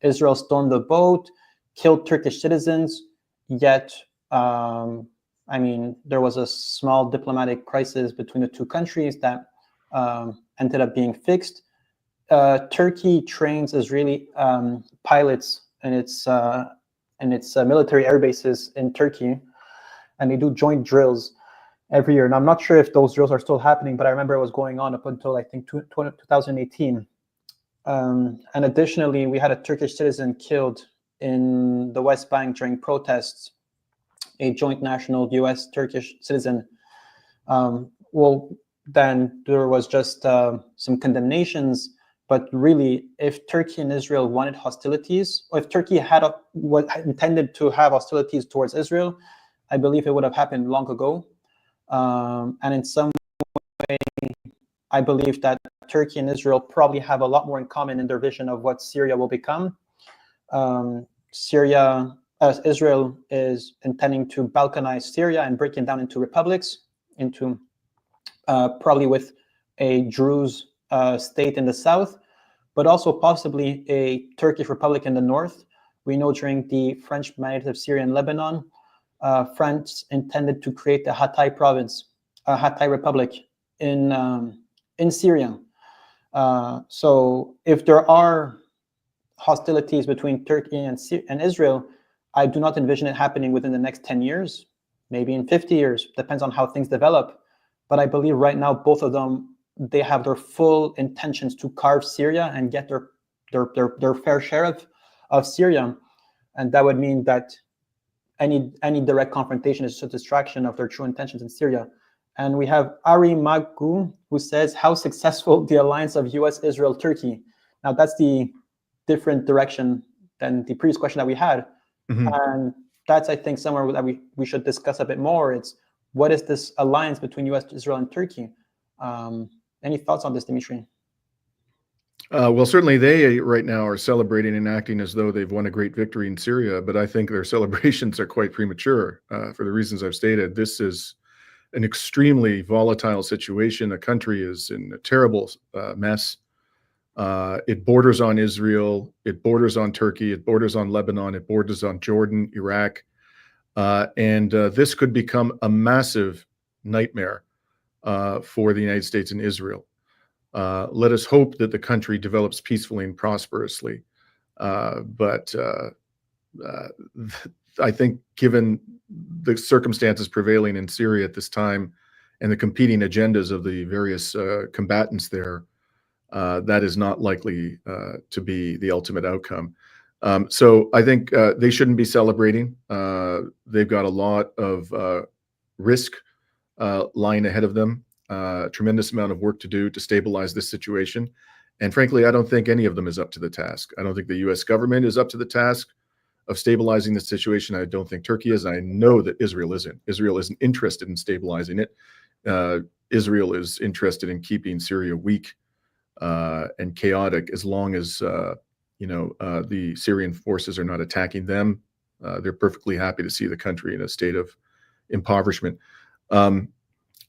Israel stormed the boat, killed Turkish citizens, yet there was a small diplomatic crisis between the two countries that ended up being fixed. Turkey trains Israeli pilots in its military air bases in Turkey, and they do joint drills every year. And I'm not sure if those drills are still happening, but I remember it was going on up until I think 2018. And additionally, we had a Turkish citizen killed in the West Bank during protests, a joint national US-Turkish citizen. Then there was just some condemnations. But really, if Turkey and Israel wanted hostilities, or if Turkey was intended to have hostilities towards Israel, I believe it would have happened long ago. And in some way, I believe that Turkey and Israel probably have a lot more in common in their vision of what Syria will become. Israel is intending to balkanize Syria and break it down into republics, into probably with a Druze state in the south, but also possibly a Turkish republic in the north. We know during the French mandate of Syria and Lebanon, France intended to create the Hatay province, a Hatay republic in Syria. So if there are hostilities between Turkey and Israel, I do not envision it happening within the next 10 years, maybe in 50 years, depends on how things develop. But I believe right now, both of them, they have their full intentions to carve Syria and get their fair share of Syria. And that would mean that any direct confrontation is just a distraction of their true intentions in Syria. And we have Ari Magu, who says, how successful the alliance of US, Israel, Turkey. Now that's the different direction than the previous question that we had. Mm-hmm. And that's, I think, somewhere that we should discuss a bit more. It's what is this alliance between US, Israel, and Turkey? Any thoughts on this, Dimitri? Well, certainly they right now are celebrating and acting as though they've won a great victory in Syria, but I think their celebrations are quite premature for the reasons I've stated. This is an extremely volatile situation. The country is in a terrible mess. It borders on Israel, it borders on Turkey, it borders on Lebanon, it borders on Jordan, Iraq, and this could become a massive nightmare for the United States and Israel. Let us hope that the country develops peacefully and prosperously. But I think given the circumstances prevailing in Syria at this time and the competing agendas of the various combatants there, that is not likely to be the ultimate outcome. So I think they shouldn't be celebrating. They've got a lot of risk lying ahead of them. Tremendous amount of work to do to stabilize this situation. And frankly, I don't think any of them is up to the task. I don't think the US government is up to the task of stabilizing the situation. I don't think Turkey is. I know that Israel isn't. Israel isn't interested in stabilizing it. Israel is interested in keeping Syria weak and chaotic as long as the Syrian forces are not attacking them. They're perfectly happy to see the country in a state of impoverishment.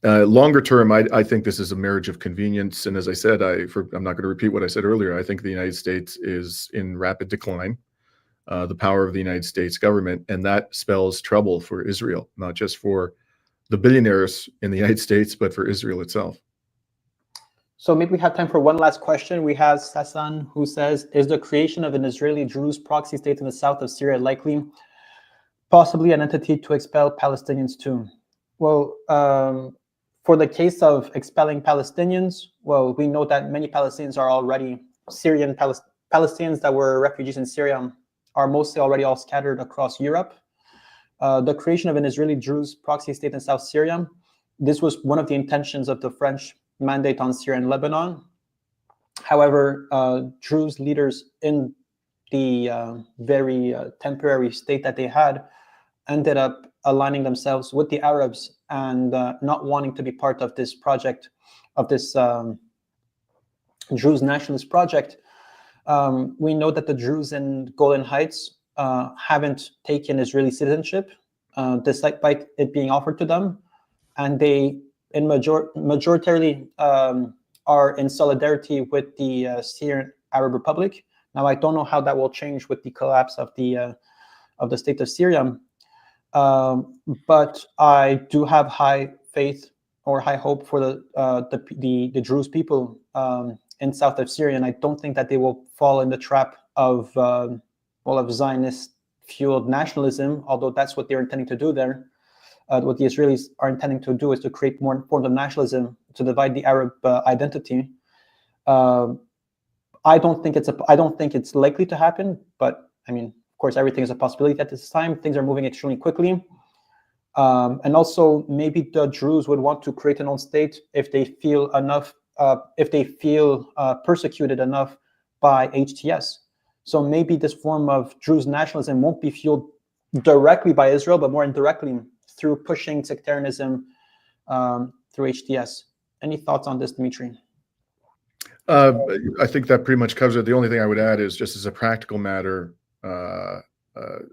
Longer term, I think this is a marriage of convenience. And as I said, I'm not going to repeat what I said earlier. I think the United States is in rapid decline, the power of the United States government, and that spells trouble for Israel, not just for the billionaires in the United States, but for Israel itself. So maybe we have time for one last question. We have Sassan, who says, is the creation of an Israeli Druze proxy state in the south of Syria likely? Possibly an entity to expel Palestinians too. Well, for the case of expelling Palestinians, well, we know that many Palestinians are already Syrian Palestinians that were refugees in Syria are mostly already all scattered across Europe. The creation of an Israeli Druze proxy state in South Syria, this was one of the intentions of the French mandate on Syria and Lebanon. However, Druze leaders in the very temporary state that they had ended up aligning themselves with the Arabs and not wanting to be part of this project, of this Druze nationalist project. We know that the Druze in Golan Heights haven't taken Israeli citizenship, despite it being offered to them, and they majoritarily are in solidarity with the Syrian Arab Republic. Now, I don't know how that will change with the collapse of the state of Syria, but I do have high faith or high hope for the Druze people in south of Syria, and I don't think that they will fall in the trap of Zionist-fueled nationalism, although that's what they're intending to do there. What the Israelis are intending to do is to create more forms of nationalism to divide the Arab identity. I don't think it's likely to happen, but I mean, of course, everything is a possibility at this time. Things are moving extremely quickly, and also maybe the Druze would want to create an own state if they feel persecuted enough by HTS. So maybe this form of Druze nationalism won't be fueled directly by Israel, but more indirectly through pushing sectarianism through HTS. Any thoughts on this, Dimitri? I think that pretty much covers it. The only thing I would add is, just as a practical matter,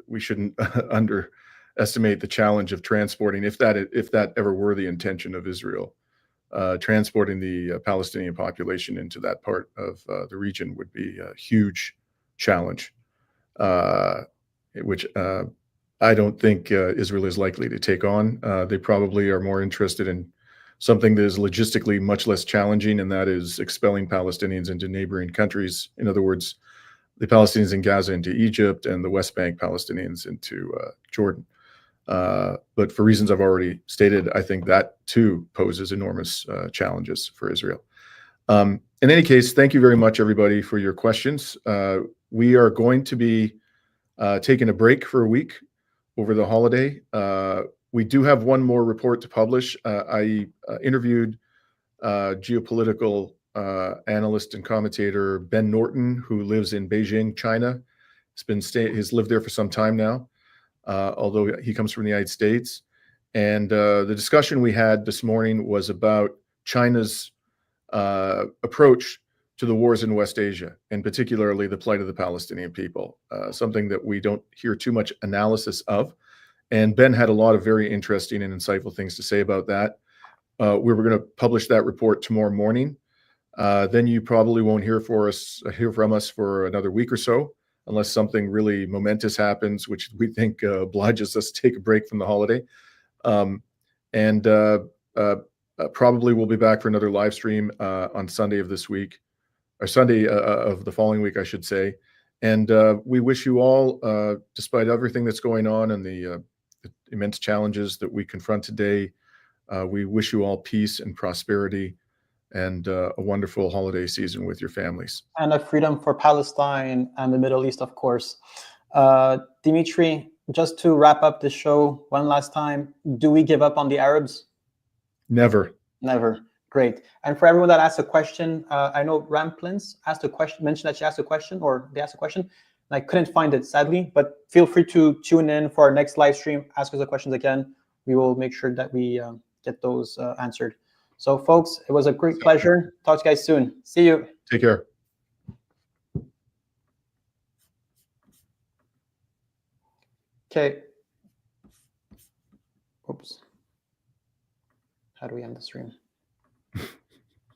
we shouldn't underestimate the challenge of transporting, if that ever were the intention of Israel, transporting the Palestinian population into that part of the region would be a huge challenge, which I don't think Israel is likely to take on. They probably are more interested in something that is logistically much less challenging, and that is expelling Palestinians into neighboring countries. In other words, the Palestinians in Gaza into Egypt and the West Bank Palestinians into Jordan. But for reasons I've already stated, I think that too poses enormous challenges for Israel. In any case, thank you very much, everybody, for your questions. We are going to be taking a break for a week over the holiday. We do have one more report to publish. I interviewed geopolitical analyst and commentator Ben Norton, who lives in Beijing, China. He's lived there for some time now, although he comes from the United States. And the discussion we had this morning was about China's approach to the wars in West Asia, and particularly the plight of the Palestinian people, something that we don't hear too much analysis of. And Ben had a lot of very interesting and insightful things to say about that. We were going to publish that report tomorrow morning. Then you probably won't hear from us for another week or so, unless something really momentous happens, which we think obliges us to take a break from the holiday. Probably we'll be back for another live stream on Sunday of this week, or Sunday of the following week, I should say. And we wish you all, despite everything that's going on and the immense challenges that we confront today, we wish you all peace and prosperity and a wonderful holiday season with your families. And a freedom for Palestine and the Middle East, of course. Dimitri, just to wrap up the show one last time, do we give up on the Arabs? Never. Never. Great. And for everyone that asked a question, I know Ramplins asked a question, mentioned that she asked a question, or they asked a question, and I couldn't find it, sadly, but feel free to tune in for our next live stream. Ask us the questions again. We will make sure that we get those answered. So, folks, it was a great pleasure. Talk to you guys soon. See you. Take care. Okay. Oops. How do we end the stream?